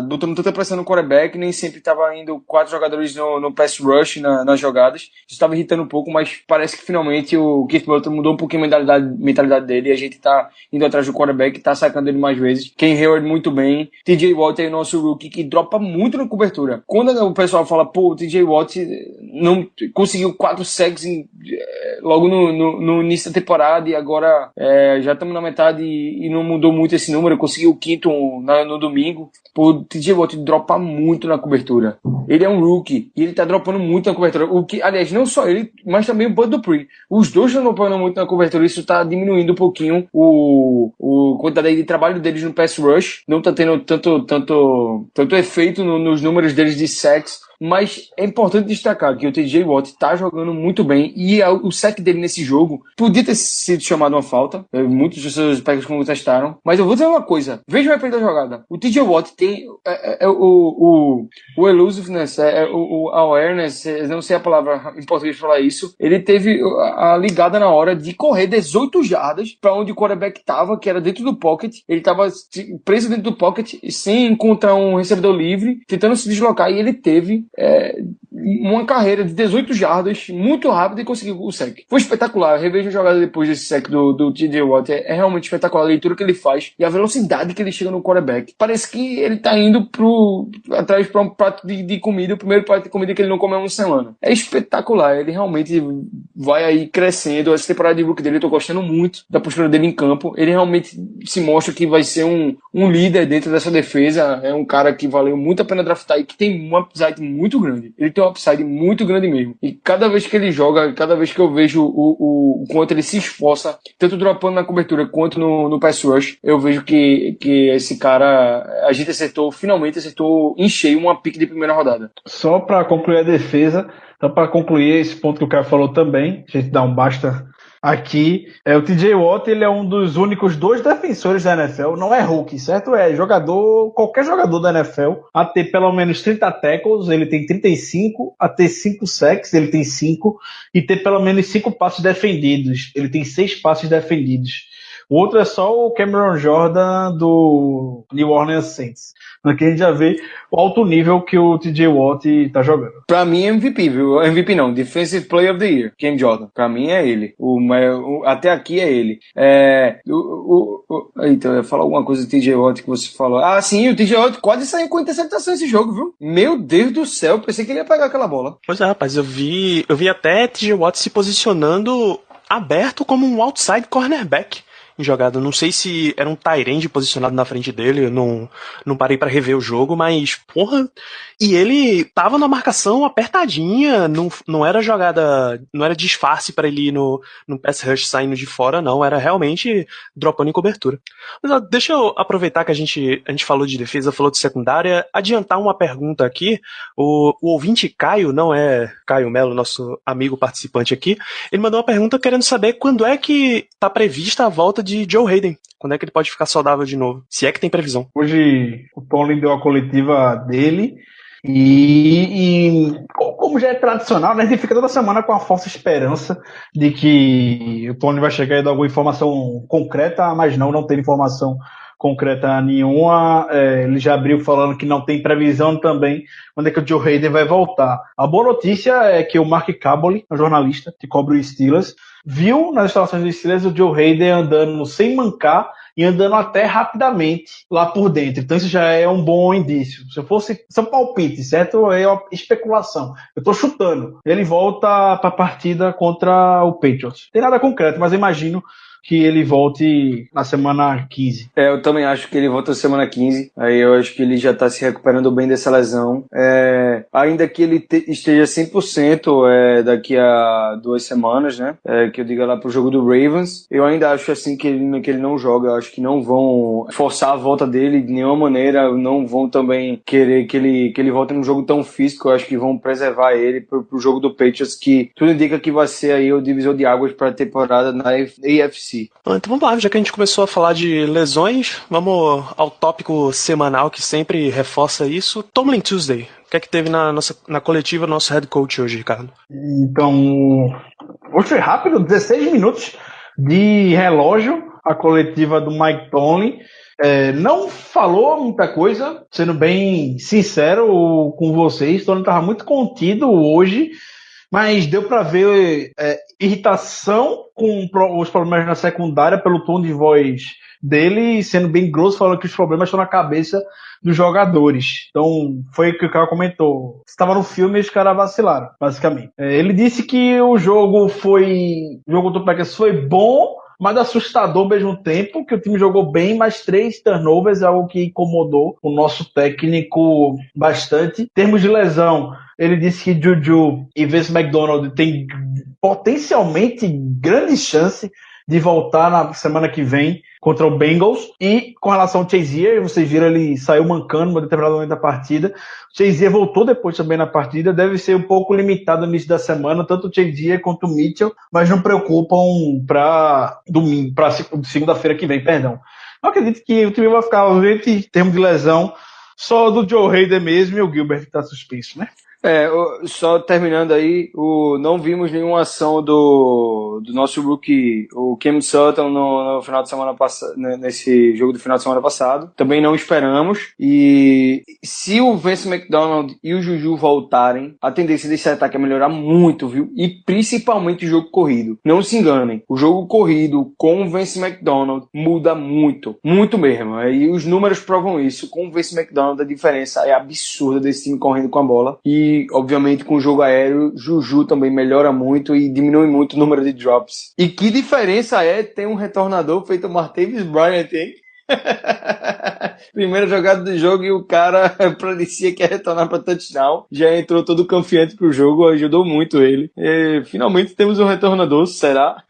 S3: botando tanta pressão no quarterback, nem sempre tava indo 4 jogadores no pass rush nas jogadas. Isso tava irritando um pouco, mas parece que finalmente o Keith Butler mudou um pouquinho a mentalidade dele e a gente tá indo atrás do quarterback, tá sacando ele mais vezes. Ken Hayward muito bem. TJ Watt é o nosso rookie que dropa muito na cobertura. Quando o pessoal fala, pô, o TJ Watt não conseguiu 4 sacks logo no início da temporada e agora já estamos na metade e não mudou muito esse número, conseguiu o 5º no domingo. O TJ Watt dropa muito na cobertura. Ele é um rookie e ele tá dropando muito na cobertura. O que, aliás, não só ele, mas também o Bud Dupree. Os dois estão dropando muito na cobertura. Isso tá diminuindo um pouquinho o quantidade de trabalho deles no pass rush. Não tá tendo tanto efeito nos números deles de sacks. Mas é importante destacar que o TJ Watt tá jogando muito bem e o sack dele nesse jogo podia ter sido chamado uma falta. Muitos dos seus Packers contestaram. Mas eu vou dizer uma coisa. Veja o replay da jogada. O TJ Watt tem o elusiveness, a awareness, não sei a palavra em português pra falar isso. Ele teve a ligada na hora de correr 18 jardas pra onde o quarterback tava, que era dentro do pocket. Ele tava preso dentro do pocket sem encontrar um recebedor livre, tentando se deslocar, e ele teve uma carreira de 18 jardas muito rápida e conseguiu o sec. Foi espetacular. Revejo a jogada depois desse sec do TJ Watt. É realmente espetacular a leitura que ele faz e a velocidade que ele chega no quarterback. Parece que ele tá indo atrás para um prato de comida, o primeiro prato de comida que ele não come há uma semana. É espetacular. Ele realmente vai aí crescendo. Essa temporada de rookie dele eu tô gostando muito da postura dele em campo. Ele realmente se mostra que vai ser um líder dentro dessa defesa. É um cara que valeu muito a pena draftar e que tem um upside muito grande. Ele tem um upside muito grande mesmo. E cada vez que ele joga, cada vez que eu vejo o quanto ele se esforça, tanto dropando na cobertura quanto no pass rush, eu vejo que esse cara, a gente finalmente acertou em cheio uma pick de primeira rodada.
S4: Só para concluir a defesa, só para concluir esse ponto que o cara falou também, a gente dá um basta aqui, o TJ Watt, ele é um dos únicos 2 defensores da NFL, não é rookie, certo? É jogador, qualquer jogador da NFL, a ter pelo menos 30 tackles, ele tem 35, a ter 5 sacks, ele tem 5, e ter pelo menos 5 passes defendidos, ele tem 6 passes defendidos. O outro é só o Cameron Jordan do New Orleans Saints. Aqui a gente já vê o alto nível que o TJ Watt tá jogando.
S3: Pra mim é MVP, viu? MVP não, Defensive Player of the Year, Cam Jordan. Pra mim é ele. Até aqui é ele. Então, eu ia falar alguma coisa do TJ Watt que você falou. Ah, sim, o TJ Watt quase saiu com interceptação esse jogo, viu? Meu Deus do céu, pensei que ele ia pegar aquela bola.
S2: Pois é, rapaz, eu vi até TJ Watt se posicionando aberto como um outside cornerback em jogada. Não sei se era um tight end posicionado na frente dele, eu não parei pra rever o jogo, mas, porra, e ele tava na marcação apertadinha, não era jogada, não era disfarce pra ele ir no pass rush saindo de fora, não, era realmente dropando em cobertura. Mas ó, deixa eu aproveitar que a gente falou de defesa, falou de secundária, adiantar uma pergunta aqui. O ouvinte Caio, não é Caio Melo, nosso amigo participante aqui, ele mandou uma pergunta querendo saber quando é que tá prevista a volta de Joe Hayden. Quando é que ele pode ficar saudável de novo? Se é que tem previsão.
S4: Hoje o Tomlin deu a coletiva dele e como já é tradicional, né, a gente fica toda semana com a falsa esperança de que o Tomlin vai chegar e dar alguma informação concreta, mas não tem informação concreta nenhuma. Ele já abriu falando que não tem previsão também quando é que o Joe Hayden vai voltar. A boa notícia é que o Mark Kaboly, um jornalista que cobre o Steelers, viu nas instalações do Steelers o Joe Hayden andando sem mancar e andando até rapidamente lá por dentro. Então isso já é um bom indício. Se eu fosse São palpite, certo? É uma especulação. Eu tô chutando. Ele volta para a partida contra o Patriots. Tem nada concreto, mas eu imagino que ele volte na semana 15.
S3: Eu também acho que ele volta na semana 15. Aí eu acho que ele já tá se recuperando bem dessa lesão. Ainda que ele esteja 100% daqui a 2 semanas, né? Que eu diga lá pro jogo do Ravens. Eu ainda acho assim que ele não joga. Eu acho que não vão forçar a volta dele de nenhuma maneira. Não vão também querer que ele volte num jogo tão físico. Eu acho que vão preservar ele pro jogo do Patriots, que tudo indica que vai ser aí o divisor de águas para a temporada na AFC.
S2: Então vamos lá, já que a gente começou a falar de lesões, vamos ao tópico semanal que sempre reforça isso. Tomlin Tuesday. O que é que teve na coletiva do nosso head coach hoje, Ricardo?
S4: Então, hoje foi rápido, 16 minutos de relógio, a coletiva do Mike Tomlin. Não falou muita coisa, sendo bem sincero com vocês, o Tomlin estava muito contido hoje, mas deu para ver irritação com os problemas na secundária pelo tom de voz dele, sendo bem grosso, falando que os problemas estão na cabeça dos jogadores. Então, foi o que o cara comentou. Estava no filme e os caras vacilaram, basicamente. Ele disse que o jogo do Packers foi bom, mas assustador ao mesmo tempo, que o time jogou bem, mas 3 turnovers é algo que incomodou o nosso técnico bastante. Em termos de lesão, ele disse que Juju e Vince McDonald têm potencialmente grande chance de voltar na semana que vem contra o Bengals. E com relação ao Chazier, vocês viram, ele saiu mancando no determinado momento da partida. O Chazier voltou depois também na partida, deve ser um pouco limitado no início da semana, tanto o Chazier quanto o Mitchell, mas não preocupam para segunda-feira que vem, perdão. Eu acredito que o time vai ficar ausente em termos de lesão, só do Joe Hayden mesmo e o Gilbert que está suspenso, né?
S3: Só terminando aí, não vimos nenhuma ação do nosso rookie, o Cam Sutton, no final de semana passado, nesse jogo do final de semana passado. Também não esperamos. E se o Vance McDonald e o Juju voltarem, a tendência desse ataque é melhorar muito, viu? E principalmente o jogo corrido. Não se enganem, o jogo corrido com o Vance McDonald muda muito, muito mesmo. E os números provam isso. Com o Vance McDonald a diferença é absurda desse time correndo com a bola. E, obviamente, com o jogo aéreo, Juju também melhora muito e diminui muito o número de drops. E que diferença ter um retornador feito Martavis Bryant, hein? Primeira jogada do jogo e o cara parecia que ia retornar para touchdown. Já entrou todo confiante pro jogo, ajudou muito ele. Finalmente temos um retornador, será?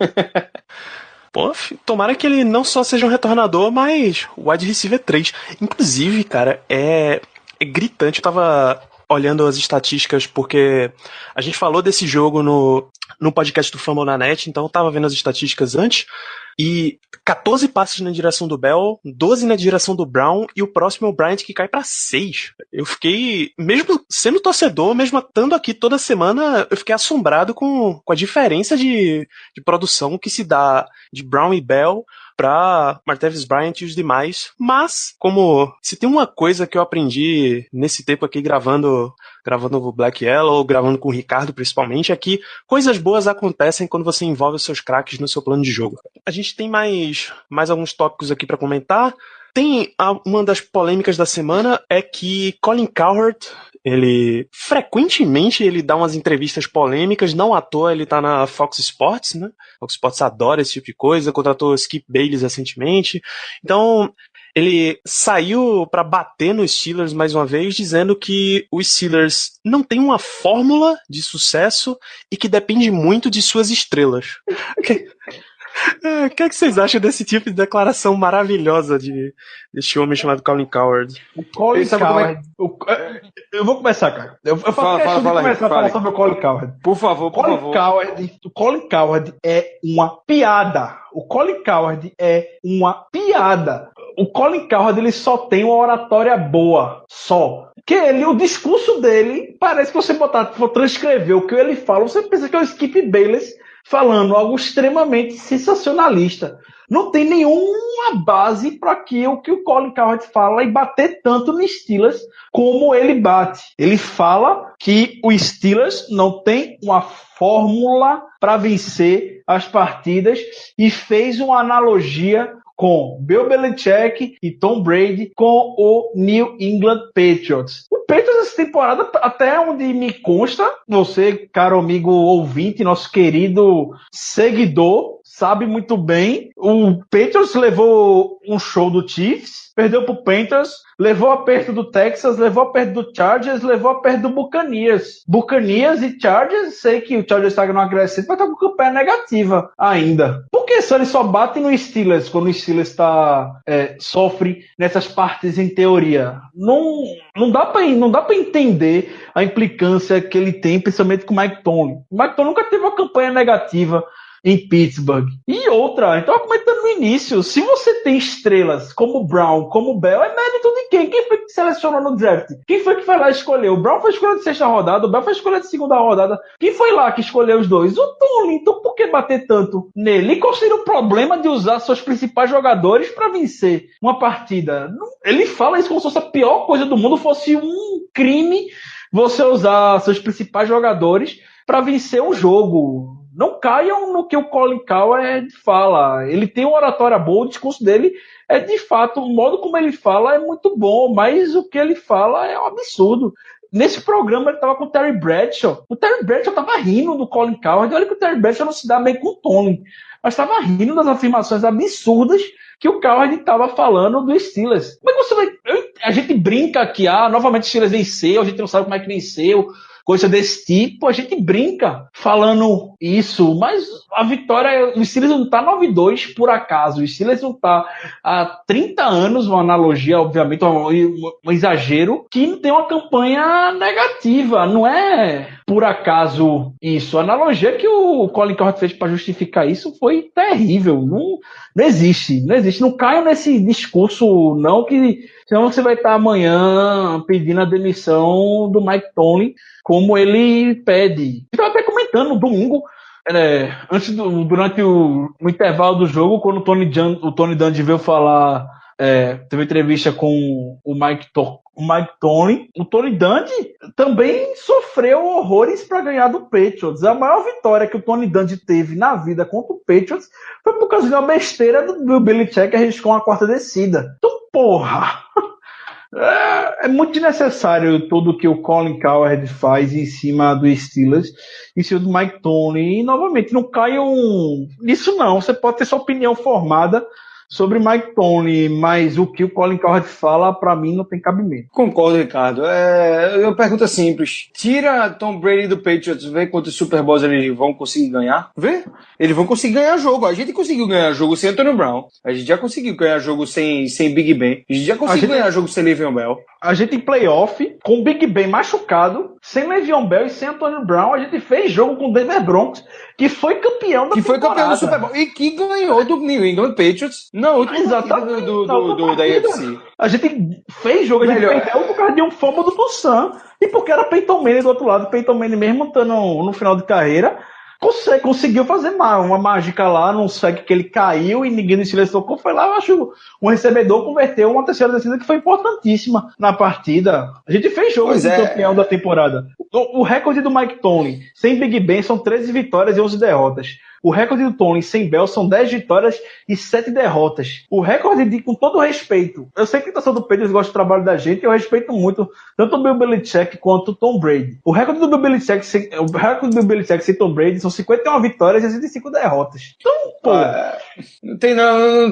S2: Pô, tomara que ele não só seja um retornador, mas wide receiver 3. Inclusive, cara, é gritante. Eu tava olhando as estatísticas, porque a gente falou desse jogo no podcast do Fumble na Net, então eu tava vendo as estatísticas antes, e 14 passes na direção do Bell, 12 na direção do Brown, e o próximo é o Bryant, que cai pra 6. Eu fiquei, mesmo sendo torcedor, mesmo estando aqui toda semana, eu fiquei assombrado com a diferença de produção que se dá de Brown e Bell para Martavis Bryant e os demais. Mas, como se tem uma coisa que eu aprendi nesse tempo aqui gravando o Black Yellow, gravando com o Ricardo principalmente, é que coisas boas acontecem quando você envolve os seus craques no seu plano de jogo. A gente tem mais alguns tópicos aqui para comentar. Uma das polêmicas da semana é que Colin Cowherd, ele frequentemente dá umas entrevistas polêmicas, não à toa ele tá na Fox Sports, né? Fox Sports adora esse tipo de coisa, contratou Skip Bayless recentemente. Então, ele saiu para bater nos Steelers mais uma vez, dizendo que os Steelers não têm uma fórmula de sucesso e que depende muito de suas estrelas. O que é que vocês acham desse tipo de declaração maravilhosa deste homem chamado Colin Cowherd?
S4: O Colin Cowherd. Eu vou começar, cara. Eu faço questão de começar a falar sobre o Colin Cowherd.
S3: Por favor.
S4: O Colin Cowherd é uma piada. O Colin Cowherd é uma piada. O Colin Cowherd, ele só tem uma oratória boa. Só. Que o discurso dele, parece que você for transcrever o que ele fala, você pensa que é o Skip Bayless falando algo extremamente sensacionalista. Não tem nenhuma base para o que o Colin Cowherd fala e bater tanto nos Steelers como ele bate. Ele fala que os Steelers não tem uma fórmula para vencer as partidas e fez uma analogia com Bill Belichick e Tom Brady com o New England Patriots. O Patriots essa temporada, até onde me consta, você, caro amigo ouvinte, nosso querido seguidor, sabe muito bem, o Patriots levou um show do Chiefs, perdeu pro Panthers, levou a perto do Texas, levou a perto do Chargers, levou a perto do Buccaneers. Buccaneers e Chargers, sei que o Chargers está numa crescente, mas tá com campanha negativa ainda. Por que eles só batem no Steelers quando o Steelers sofre nessas partes em teoria? Não dá para entender a implicância que ele tem, principalmente com o Mike Tomlin. O Mike Tomlin nunca teve uma campanha negativa em Pittsburgh. E outra, então comentando no início, se você tem estrelas como Brown, como Bell, é mérito de quem? Quem foi que selecionou no draft? Quem foi que foi lá escolher? O Brown foi escolha de 6ª rodada, o Bell foi escolha de 2ª rodada. Quem foi lá que escolheu os dois? O Tomlin. Então por que bater tanto nele? E qual seria o problema de usar seus principais jogadores para vencer uma partida? Ele fala isso como se fosse a pior coisa do mundo, fosse um crime você usar seus principais jogadores para vencer um jogo. Não caiam no que o Colin Cowherd fala. Ele tem uma oratória boa, o discurso dele é de fato, o modo como ele fala é muito bom, mas o que ele fala é um absurdo. Nesse programa ele estava com o Terry Bradshaw. O Terry Bradshaw estava rindo do Colin Cowherd. Olha que o Terry Bradshaw não se dá bem com o Tomlin, mas estava rindo das afirmações absurdas que o Cowherd estava falando do Steelers. Como é que você vai... A gente brinca aqui, novamente o Steelers venceu, a gente não sabe como é que venceu, coisa desse tipo, a gente brinca falando isso, mas a vitória, o Steelers não tá 9-2 por acaso, o Steelers não tá há 30 anos, uma analogia, obviamente, um exagero, que não tem uma campanha negativa, não é por acaso isso. A analogia que o Colin Cowherd fez para justificar isso foi terrível, não existe, não caiam nesse discurso não que Senão você vai estar amanhã pedindo a demissão do Mike Tomlin, como ele pede. Eu estava até comentando no domingo, durante o intervalo do jogo, quando o Tony Dungy veio falar, teve entrevista com o Mike Tomlin. O Tony Dungy também sofreu horrores para ganhar do Patriots. A maior vitória que o Tony Dungy teve na vida contra o Patriots foi por causa de uma besteira do Bill Belichick que arriscou uma quarta descida. Então, porra! É muito desnecessário tudo que o Colin Cowherd faz em cima do Steelers, em cima do Mike Tomlin. E, novamente, não caiam nisso, não. Você pode ter sua opinião formada sobre Mike Tomlin, mas o que o Colin Cowherd fala, pra mim, não tem cabimento.
S3: Concordo, Ricardo. Uma pergunta simples. Tira Tom Brady do Patriots, vê quantos Super Bowls eles vão conseguir ganhar. Vê? Eles vão conseguir ganhar jogo. A gente conseguiu ganhar jogo sem Antonio Brown. A gente já conseguiu ganhar jogo sem Big Ben. A gente já conseguiu ganhar jogo sem Le'Veon Bell.
S4: A gente em playoff, com o Big Ben machucado, sem Le'Veon Bell e sem Antonio Brown, a gente fez jogo com o Denver Broncos, que foi campeão da temporada. Que foi campeão do Super Bowl.
S3: E que ganhou do New England Patriots na última partida da AFC.
S4: A gente fez jogo, a gente perdeu por causa de um fumble do Toussaint e porque era Peyton Manning do outro lado. Peyton Manning mesmo estando no final de carreira, conseguiu fazer uma mágica lá, num sec que ele caiu e ninguém no Steelers tocou. Foi lá, eu acho, um recebedor converteu uma terceira descida que foi importantíssima na partida. A gente fez jogo de campeão da temporada. O recorde do Mike Tomlin sem Big Ben são 13 vitórias e 11 derrotas. O recorde do Tomlin sem Bell são 10 vitórias e 7 derrotas. O recorde com todo o respeito, eu sei que a torcida do Patriots gosta do trabalho da gente, eu respeito muito tanto o Bill Belichick quanto o Tom Brady. O recorde do Bill Belichick sem Tom Brady são 51 vitórias e 65 derrotas. Então, pô...
S3: Não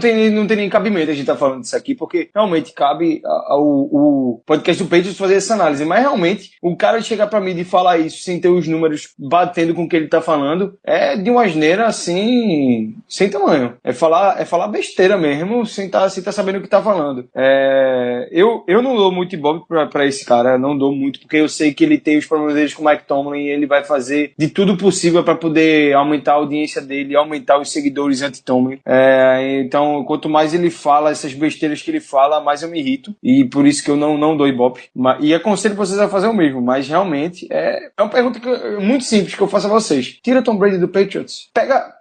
S3: tem nem cabimento a gente tá falando disso aqui, porque realmente cabe ao podcast do Patriots fazer essa análise, mas realmente o cara chegar pra mim e falar isso sem ter os números batendo com o que ele tá falando, é de uma asneira assim, sem tamanho. É falar besteira mesmo, sem tá sabendo o que tá falando. Eu não dou muito ibope pra esse cara, não dou muito, porque eu sei que ele tem os problemas dele com o Mike Tomlin e ele vai fazer de tudo possível pra poder aumentar a audiência dele, aumentar os seguidores anti-Tomlin. Então, quanto mais ele fala essas besteiras que ele fala, mais eu me irrito, e por isso que eu não dou ibope. E aconselho vocês a fazer o mesmo, mas realmente é uma pergunta muito simples que eu faço a vocês. Tira Tom Brady do Patriots.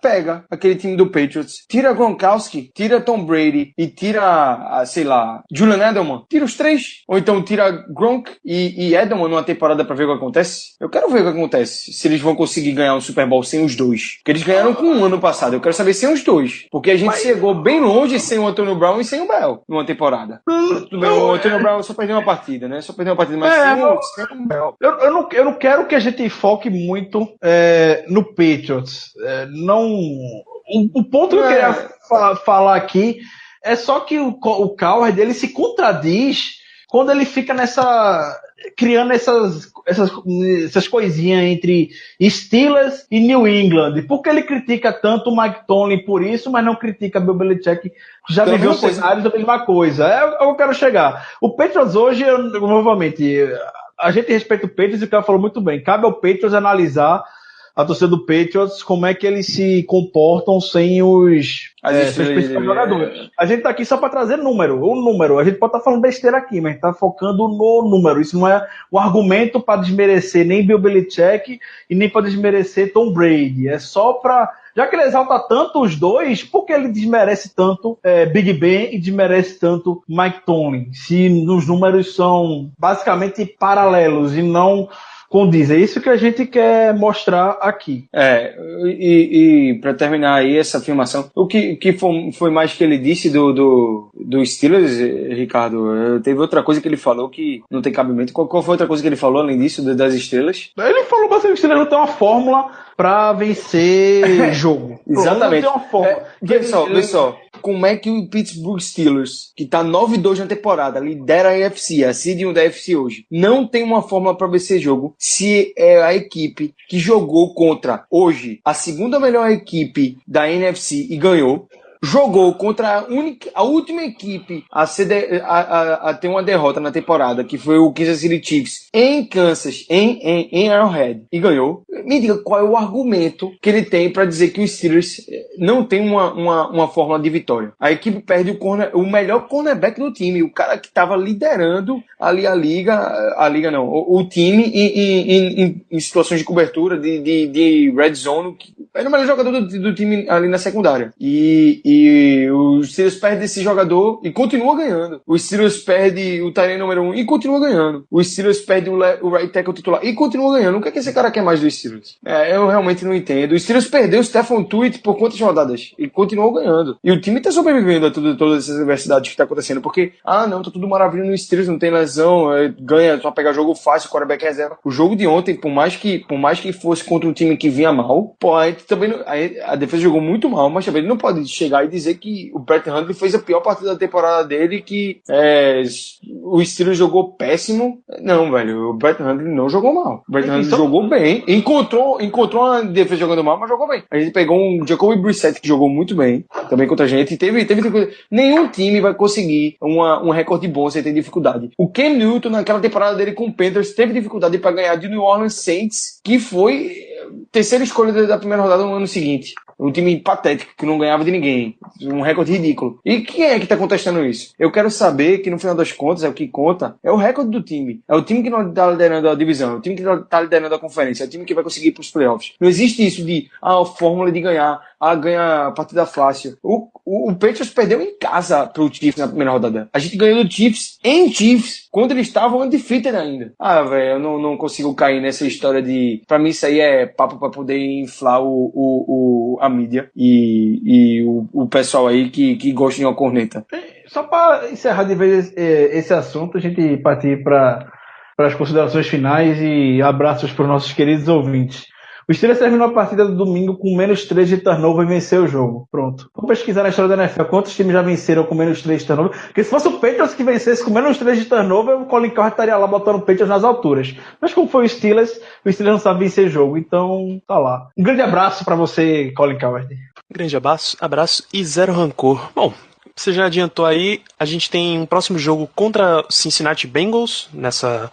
S3: Pega aquele time do Patriots, tira Gronkowski, tira Tom Brady e tira, sei lá, Julian Edelman. Tira os três. Ou então tira Gronk e Edelman numa temporada pra ver o que acontece. Eu quero ver o que acontece. Se eles vão conseguir ganhar um Super Bowl sem os dois. Porque eles ganharam com um ano passado. Eu quero saber sem os dois. Porque a gente chegou bem longe sem o Antonio Brown e sem o Bell numa temporada. O Antonio Brown só perdeu uma partida, né? Só perdeu uma partida, mas sem o Bell.
S4: Eu não quero que a gente foque muito no Patriots. O ponto que eu queria falar aqui é só que o Cowherd, ele se contradiz quando ele fica criando essas coisinhas entre Steelers e New England. Por que ele critica tanto o Mike Tomlin por isso, mas não critica Bill Belichick, que já viveu cenários da mesma coisa? É o que eu quero chegar. O Patriots hoje, novamente, a gente respeita o Patriots e o cara falou muito bem. Cabe ao Patriots analisar a torcida do Patriots, como é que eles se comportam sem os principais jogadores. A gente tá aqui só para trazer número. O número, a gente pode estar falando besteira aqui, mas tá focando no número. Isso não é um argumento para desmerecer nem Bill Belichick e nem para desmerecer Tom Brady. É só para... Já que ele exalta tanto os dois, por que ele desmerece tanto Big Ben e desmerece tanto Mike Tomlin? Se os números são basicamente paralelos e não condizem. É isso que a gente quer mostrar aqui.
S3: E para terminar aí essa afirmação, o que foi mais que ele disse do Steelers, Ricardo? Teve outra coisa que ele falou que não tem cabimento. Qual foi outra coisa que ele falou além disso, das estrelas?
S4: Ele falou bastante que o Steelers não tem uma fórmula para vencer jogo.
S3: Exatamente.
S4: Não tem uma fórmula.
S3: Vê só. Como é que o Pittsburgh Steelers, que tá 9-2 na temporada, lidera a AFC, a seed 1 da AFC hoje, não tem uma fórmula para vencer jogo, se é a equipe que jogou contra, hoje, a segunda melhor equipe da NFC e ganhou, jogou contra a última equipe a ter uma derrota na temporada, que foi o Kansas City Chiefs, em Kansas, em Arrowhead, e ganhou. Me diga qual é o argumento que ele tem para dizer que os Steelers não tem uma fórmula de vitória. A equipe perde o melhor cornerback do time, o cara que estava liderando ali o time em situações de cobertura, de red zone, que era o melhor jogador do time ali na secundária. E os Steelers perdem esse jogador e continua ganhando. Os Steelers perdem o tight end número 1 e continua ganhando. Os Steelers perdem o right tackle titular e continua ganhando. O que é que esse cara quer mais dos Steelers? Eu realmente não entendo. Os Steelers perdeu o Stephon Tuitt por quantas rodadas? E continuou ganhando. E o time tá sobrevivendo a todas essas adversidades que tá acontecendo. Porque, não, tá tudo maravilha no Steelers, não tem lesão, ganha, só pegar jogo fácil, quarterback reserva. O jogo de ontem, por mais que fosse contra um time que vinha mal, a defesa jogou muito mal, mas também ele não pode chegar e dizer que o Brett Hundley fez a pior partida da temporada dele, que o Steelers jogou péssimo. Não, velho, o Brett Hundley não jogou mal. O Brett Hundley jogou bem, encontrou uma defesa jogando mal, mas jogou bem. A gente pegou um Jacoby Brissett que jogou muito bem, também contra a gente, teve nenhum time vai conseguir um recorde bom sem ter dificuldade. O Cam Newton, naquela temporada dele com o Panthers, teve dificuldade para ganhar de New Orleans Saints, que foi terceira escolha da primeira rodada no ano seguinte. Um time patético, que não ganhava de ninguém. Um recorde ridículo. E quem é que tá contestando isso? Eu quero saber que, no final das contas, o que conta é o recorde do time. É o time que não tá liderando a divisão. É o time que não tá liderando a conferência. É o time que vai conseguir ir pros playoffs. Não existe isso de, a fórmula de ganhar. Ganha a partida fácil. O Patriots perdeu em casa pro Chiefs na primeira rodada. A gente ganhou do Chiefs em Chiefs, quando eles estavam undefeated ainda. Velho, eu não consigo cair nessa história de... Pra mim isso aí é papo pra poder inflar a mídia e o pessoal aí que gosta de uma corneta.
S4: Só pra encerrar de vez esse assunto, a gente partir para as considerações finais e abraços para os nossos queridos ouvintes. O Steelers terminou a partida do domingo com -3 de turnover e venceu o jogo. Pronto. Vamos pesquisar na história da NFL quantos times já venceram com -3 de turnover. Porque se fosse o Patriots que vencesse com -3 de turnover, o Colin Cowherd estaria lá botando o Patriots nas alturas. Mas como foi o Steelers não sabe vencer jogo. Então, tá lá. Um grande abraço pra você, Colin Cowherd.
S2: Grande abraço e zero rancor. Bom, você já adiantou aí, a gente tem um próximo jogo contra o Cincinnati Bengals nessa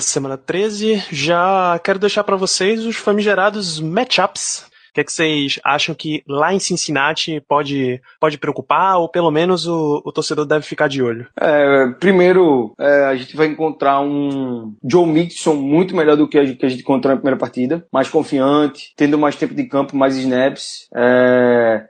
S2: semana 13. Já quero deixar para vocês os famigerados matchups. O que é que vocês acham que lá em Cincinnati pode preocupar, ou pelo menos o torcedor deve ficar de olho?
S3: Primeiro, a gente vai encontrar um Joe Mixon muito melhor do que a gente encontrou na primeira partida, mais confiante, tendo mais tempo de campo, mais snaps,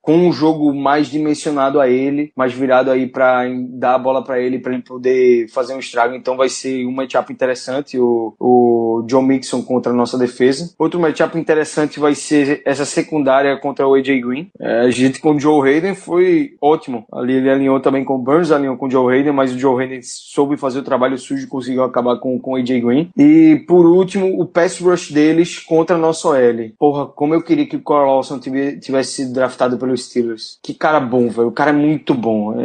S3: com um jogo mais dimensionado a ele, mais virado aí para dar a bola para ele poder fazer um estrago. Então vai ser um matchup interessante, o Joe Mixon contra a nossa defesa. Outro matchup interessante vai ser essa secundária contra o AJ Green. A gente com o Joe Hayden foi ótimo. Ali ele alinhou também com o Burns, alinhou com o Joe Hayden, mas o Joe Hayden soube fazer o trabalho sujo e conseguiu acabar com o AJ Green. E por último, o pass rush deles contra a nossa OL. Porra, como eu queria que o Carl Lawson tivesse sido draftado pelos Steelers. Que cara bom, velho. O cara é muito bom.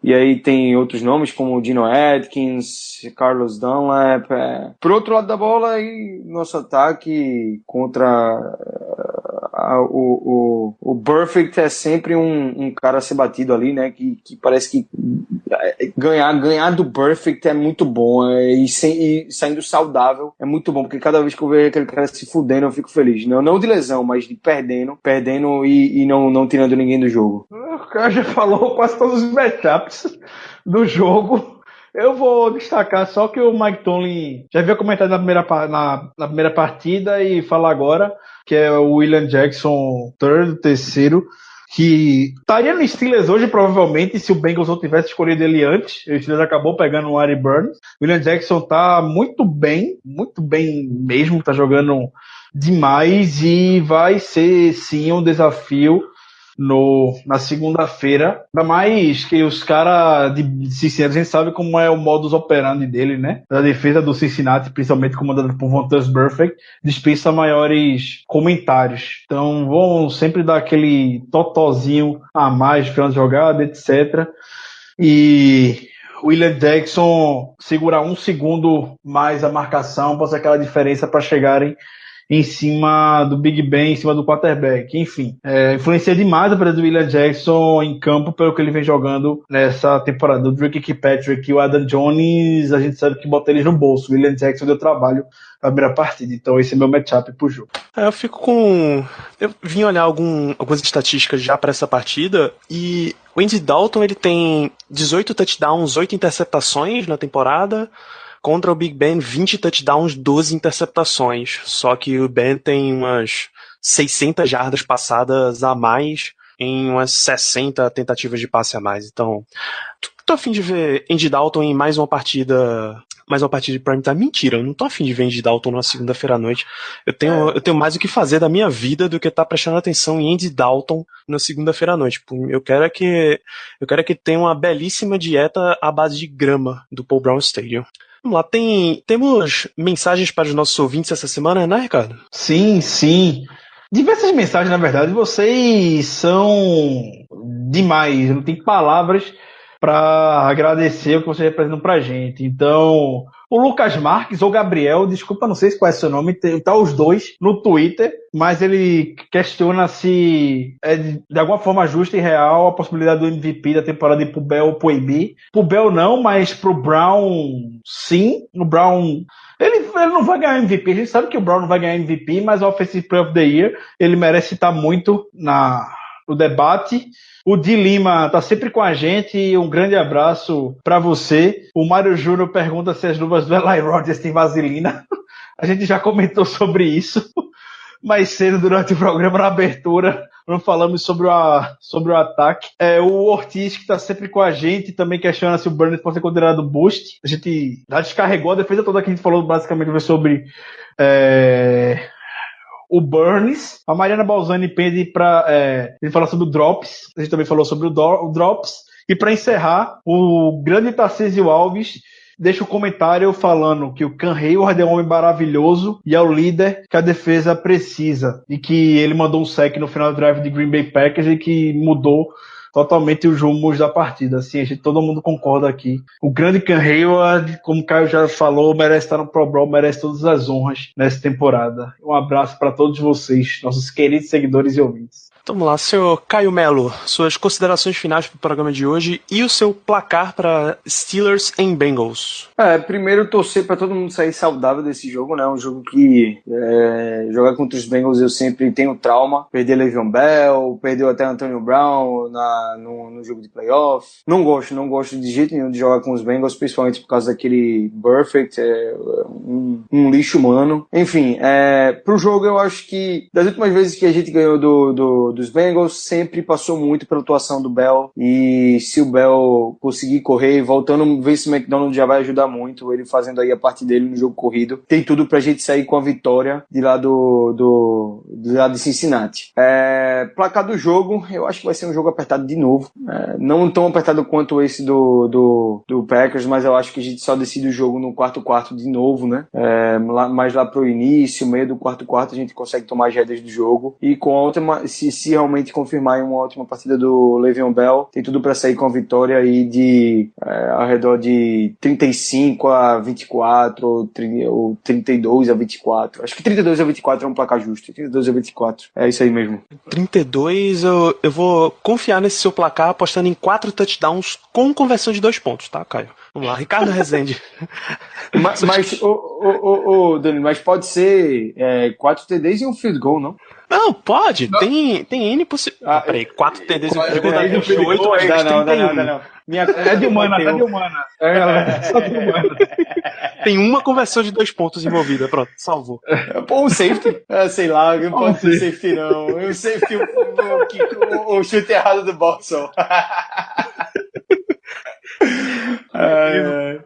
S3: E aí tem outros nomes como o Dino Atkins, Carlos Dunlap. Por outro lado da bola, aí, nosso ataque contra o Burfict é sempre um cara a ser batido ali, né? Que parece que ganhar do Burfict é muito bom. E saindo saudável é muito bom, porque cada vez que eu vejo aquele cara se fudendo, eu fico feliz. Não de lesão, mas de perdendo e não tirando ninguém do jogo.
S4: O cara já falou quase todos os matchups do jogo. Eu vou destacar só que o Mike Tomlin já havia comentado na primeira partida e falar agora, que é o William Jackson terceiro, que estaria no Steelers hoje provavelmente se o Bengals não tivesse escolhido ele antes. O Steelers acabou pegando o Ari Burns. O William Jackson tá muito bem mesmo, tá jogando demais e vai ser sim um desafio na segunda-feira, ainda mais que os caras de Cincinnati, a gente sabe como é o modus operandi dele, né? A defesa do Cincinnati, principalmente comandada por Vontaze Burfict, dispensa maiores comentários. Então vão sempre dar aquele totozinho a mais de final de jogada, etc. E William Jackson segurar um segundo mais a marcação, pode ser aquela diferença para chegarem em cima do Big Ben, em cima do quarterback. Enfim, influencia demais a presença do William Jackson em campo pelo que ele vem jogando nessa temporada. O Drake Kirkpatrick e o Adam Jones, a gente sabe que bota eles no bolso. O William Jackson deu trabalho na primeira partida, então esse é meu matchup pro jogo.
S2: Eu vim olhar algumas estatísticas já para essa partida e o Andy Dalton ele tem 18 touchdowns, 8 interceptações na temporada. Contra o Big Ben, 20 touchdowns, 12 interceptações. Só que o Ben tem umas 600 jardas passadas a mais em umas 60 tentativas de passe a mais. Então, tô a fim de ver Andy Dalton em mais uma partida de prime time. Mentira, eu não tô a fim de ver Andy Dalton na segunda-feira à noite. Eu tenho mais o que fazer da minha vida do que estar prestando atenção em Andy Dalton na segunda-feira à noite. Eu quero é que tenha uma belíssima dieta à base de grama do Paul Brown Stadium. Vamos lá, temos mensagens para os nossos ouvintes essa semana, né, Ricardo?
S4: Sim. Diversas mensagens, na verdade. Vocês são demais. Não tem palavras para agradecer o que vocês representam pra gente. Então, o Lucas Marques, ou Gabriel, desculpa, não sei qual é o seu nome, tá os dois no Twitter, mas ele questiona se é de alguma forma justa e real a possibilidade do MVP da temporada ir pro Bell ou pro AB. Pro Bell não, mas pro Brown sim. O Brown ele não vai ganhar MVP, a gente sabe que o Brown não vai ganhar MVP, mas o Offensive Player of the Year ele merece estar muito no debate. O Di Lima tá sempre com a gente, um grande abraço para você. O Mário Júnior pergunta se as luvas do Eli Rogers têm vaselina. A gente já comentou sobre isso mais cedo durante o programa, na abertura, não falamos sobre o ataque. O Ortiz, que tá sempre com a gente, também questiona se o Burnett pode ser considerado boost. A gente já descarregou a defesa toda que a gente falou basicamente sobre o Burns. A Mariana Balzani pede ele falar sobre o Drops. A gente também falou sobre o Drops. E para encerrar, o grande Tarcísio Alves deixa o comentário falando que o Cam Hayward é um homem maravilhoso e é o líder que a defesa precisa. E que ele mandou um sec no final do drive de Green Bay Packers e que mudou totalmente os rumos da partida. Assim, todo mundo concorda aqui. O grande Cam Hayward, como o Caio já falou, merece estar no Pro Bowl, merece todas as honras nessa temporada. Um abraço para todos vocês, nossos queridos seguidores e ouvintes.
S2: Vamos lá, senhor Caio Melo, suas considerações finais para o programa de hoje e o seu placar para Steelers em Bengals.
S3: Primeiro torcer para todo mundo sair saudável desse jogo, né? Um jogo que jogar contra os Bengals eu sempre tenho trauma. Perder Le'Veon Bell, perdeu até Antonio Brown no jogo de playoff. Não gosto de jeito nenhum de jogar com os Bengals, principalmente por causa daquele Perfect, um lixo humano. Enfim, pro jogo eu acho que das últimas vezes que a gente ganhou dos Bengals, sempre passou muito pela atuação do Bell, e se o Bell conseguir correr, voltando, o Vince McDonald já vai ajudar muito, ele fazendo aí a parte dele no jogo corrido, tem tudo pra gente sair com a vitória de lá do lado de Cincinnati. Placar do jogo, eu acho que vai ser um jogo apertado de novo, não tão apertado quanto esse do Packers, mas eu acho que a gente só decide o jogo no quarto de novo, né? Mais lá pro início, meio do quarto a gente consegue tomar as rédeas do jogo, e com a última, se realmente confirmar em uma ótima partida do Le'Veon Bell, tem tudo para sair com a vitória aí ao redor de 35-24 ou 32-24. Acho que 32-24 é um placar justo. 32-24. É isso aí mesmo.
S2: 32, eu vou confiar nesse seu placar apostando em 4 touchdowns com conversão de 2 pontos, tá, Caio? Vamos lá, Ricardo Rezende.
S3: mas Danilo, mas pode ser 4 TDs e um field goal, não?
S2: Não, pode. Não. Tem N possibilidades. Peraí, 4 TDs e um field goal. 8,
S3: não.
S4: De humana. Só de humana.
S2: Tem uma conversão de 2 pontos envolvida. Pronto, salvou.
S3: Pô, um safety? Sei lá, não pode ser safety, não. O safety, o chute errado do Boston.
S2: Muito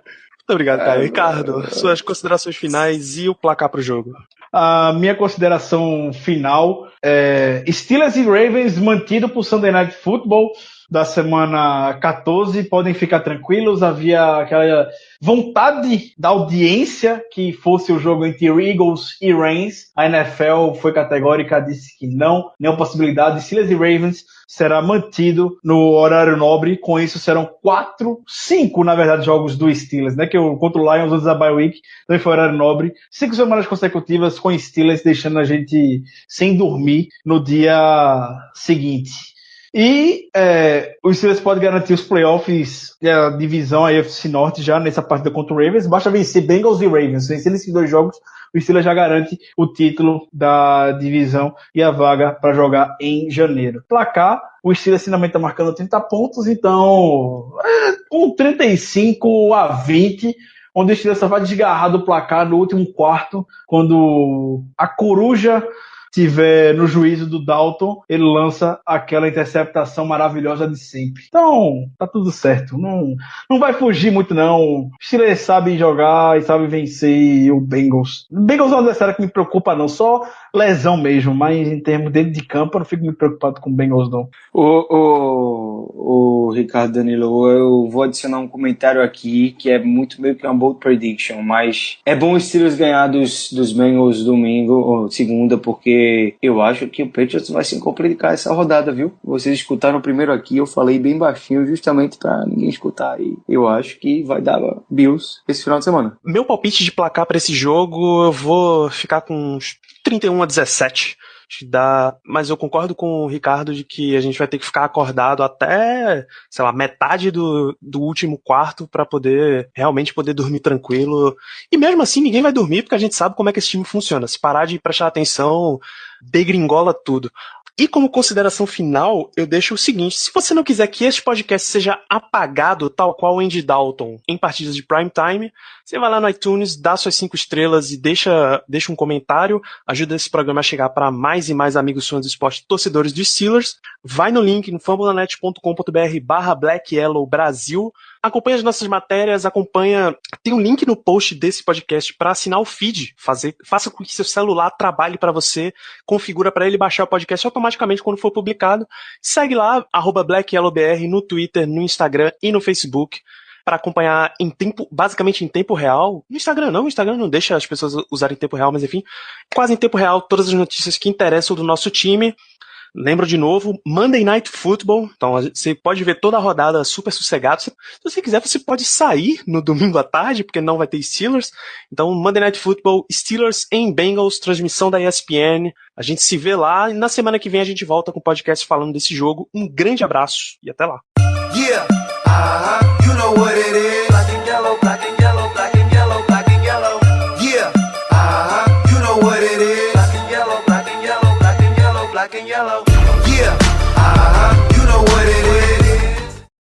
S2: obrigado, Caio. Ricardo, suas considerações finais e o placar pro jogo.
S4: A minha consideração final Steelers e Ravens mantido pro Sunday Night Football. da semana 14 podem ficar tranquilos. Havia aquela vontade da audiência que fosse o jogo entre Eagles e Rams. A NFL foi categórica, disse que não, nenhuma possibilidade. Steelers e Ravens será mantido no horário nobre. Com isso serão 5 na verdade jogos do Steelers, né? Que contra o Lions antes da bye week também foi horário nobre. 5 semanas consecutivas com Steelers, deixando a gente sem dormir no dia seguinte. E o Steelers pode garantir os playoffs da divisão AFC Norte já nessa partida contra o Ravens. Basta vencer Bengals e Ravens. Vencendo esses 2 jogos, o Steelers já garante o título da divisão e a vaga para jogar em janeiro. Placar, o Steelers finalmente está marcando 30 pontos, então com 35-20, onde o Steelers só vai desgarrar do placar no último quarto, quando a coruja tiver no juízo do Dalton, ele lança aquela interceptação maravilhosa de sempre. Então, tá tudo certo. Não vai fugir muito, não. O Steelers sabe jogar e sabe vencer o Bengals. O Bengals é um adversário que me preocupa, não. Só lesão mesmo, mas em termos dentro de campo, eu não fico muito preocupado com o Bengals, não.
S3: O Ricardo Danilo, eu vou adicionar um comentário aqui, que é muito meio que uma bold prediction, mas é bom os Steelers ganhar dos Bengals domingo ou segunda, porque eu acho que o Patriots vai se complicar essa rodada, viu? Vocês escutaram primeiro aqui, eu falei bem baixinho, justamente pra ninguém escutar. E eu acho que vai dar Bills esse final de semana.
S2: Meu palpite de placar pra esse jogo, eu vou ficar com uns 31-17. Mas eu concordo com o Ricardo de que a gente vai ter que ficar acordado até, sei lá, metade do último quarto para realmente poder dormir tranquilo. E mesmo assim ninguém vai dormir, porque a gente sabe como é que esse time funciona. Se parar de prestar atenção, degringola tudo. E como consideração final, eu deixo o seguinte: se você não quiser que este podcast seja apagado, tal qual o Andy Dalton, em partidas de prime time, você vai lá no iTunes, dá suas 5 estrelas e deixa um comentário, ajuda esse programa a chegar para mais e mais amigos fãs do esporte, torcedores dos Steelers. Vai no link no fumblenet.com.br/Black Yellow Brasil. Acompanhe as nossas matérias, tem um link no post desse podcast para assinar o feed, faça com que seu celular trabalhe para você, configura para ele baixar o podcast automaticamente quando for publicado. Segue lá, @BlackYellowBR no Twitter, no Instagram e no Facebook, para acompanhar basicamente em tempo real. No Instagram não deixa as pessoas usarem tempo real, mas enfim, quase em tempo real, todas as notícias que interessam do nosso time. Lembro de novo, Monday Night Football, então você pode ver toda a rodada super sossegado. Se você quiser, você pode sair no domingo à tarde, porque não vai ter Steelers. Então, Monday Night Football, Steelers em Bengals, transmissão da ESPN. A gente se vê lá e na semana que vem a gente volta com o podcast falando desse jogo. Um grande abraço e até lá.
S5: Yeah, you know what it is. Black and yellow, black and yellow, black and yellow, black and yellow. Yeah, you know what it is. Black and yellow, black and yellow, black and yellow, black and yellow.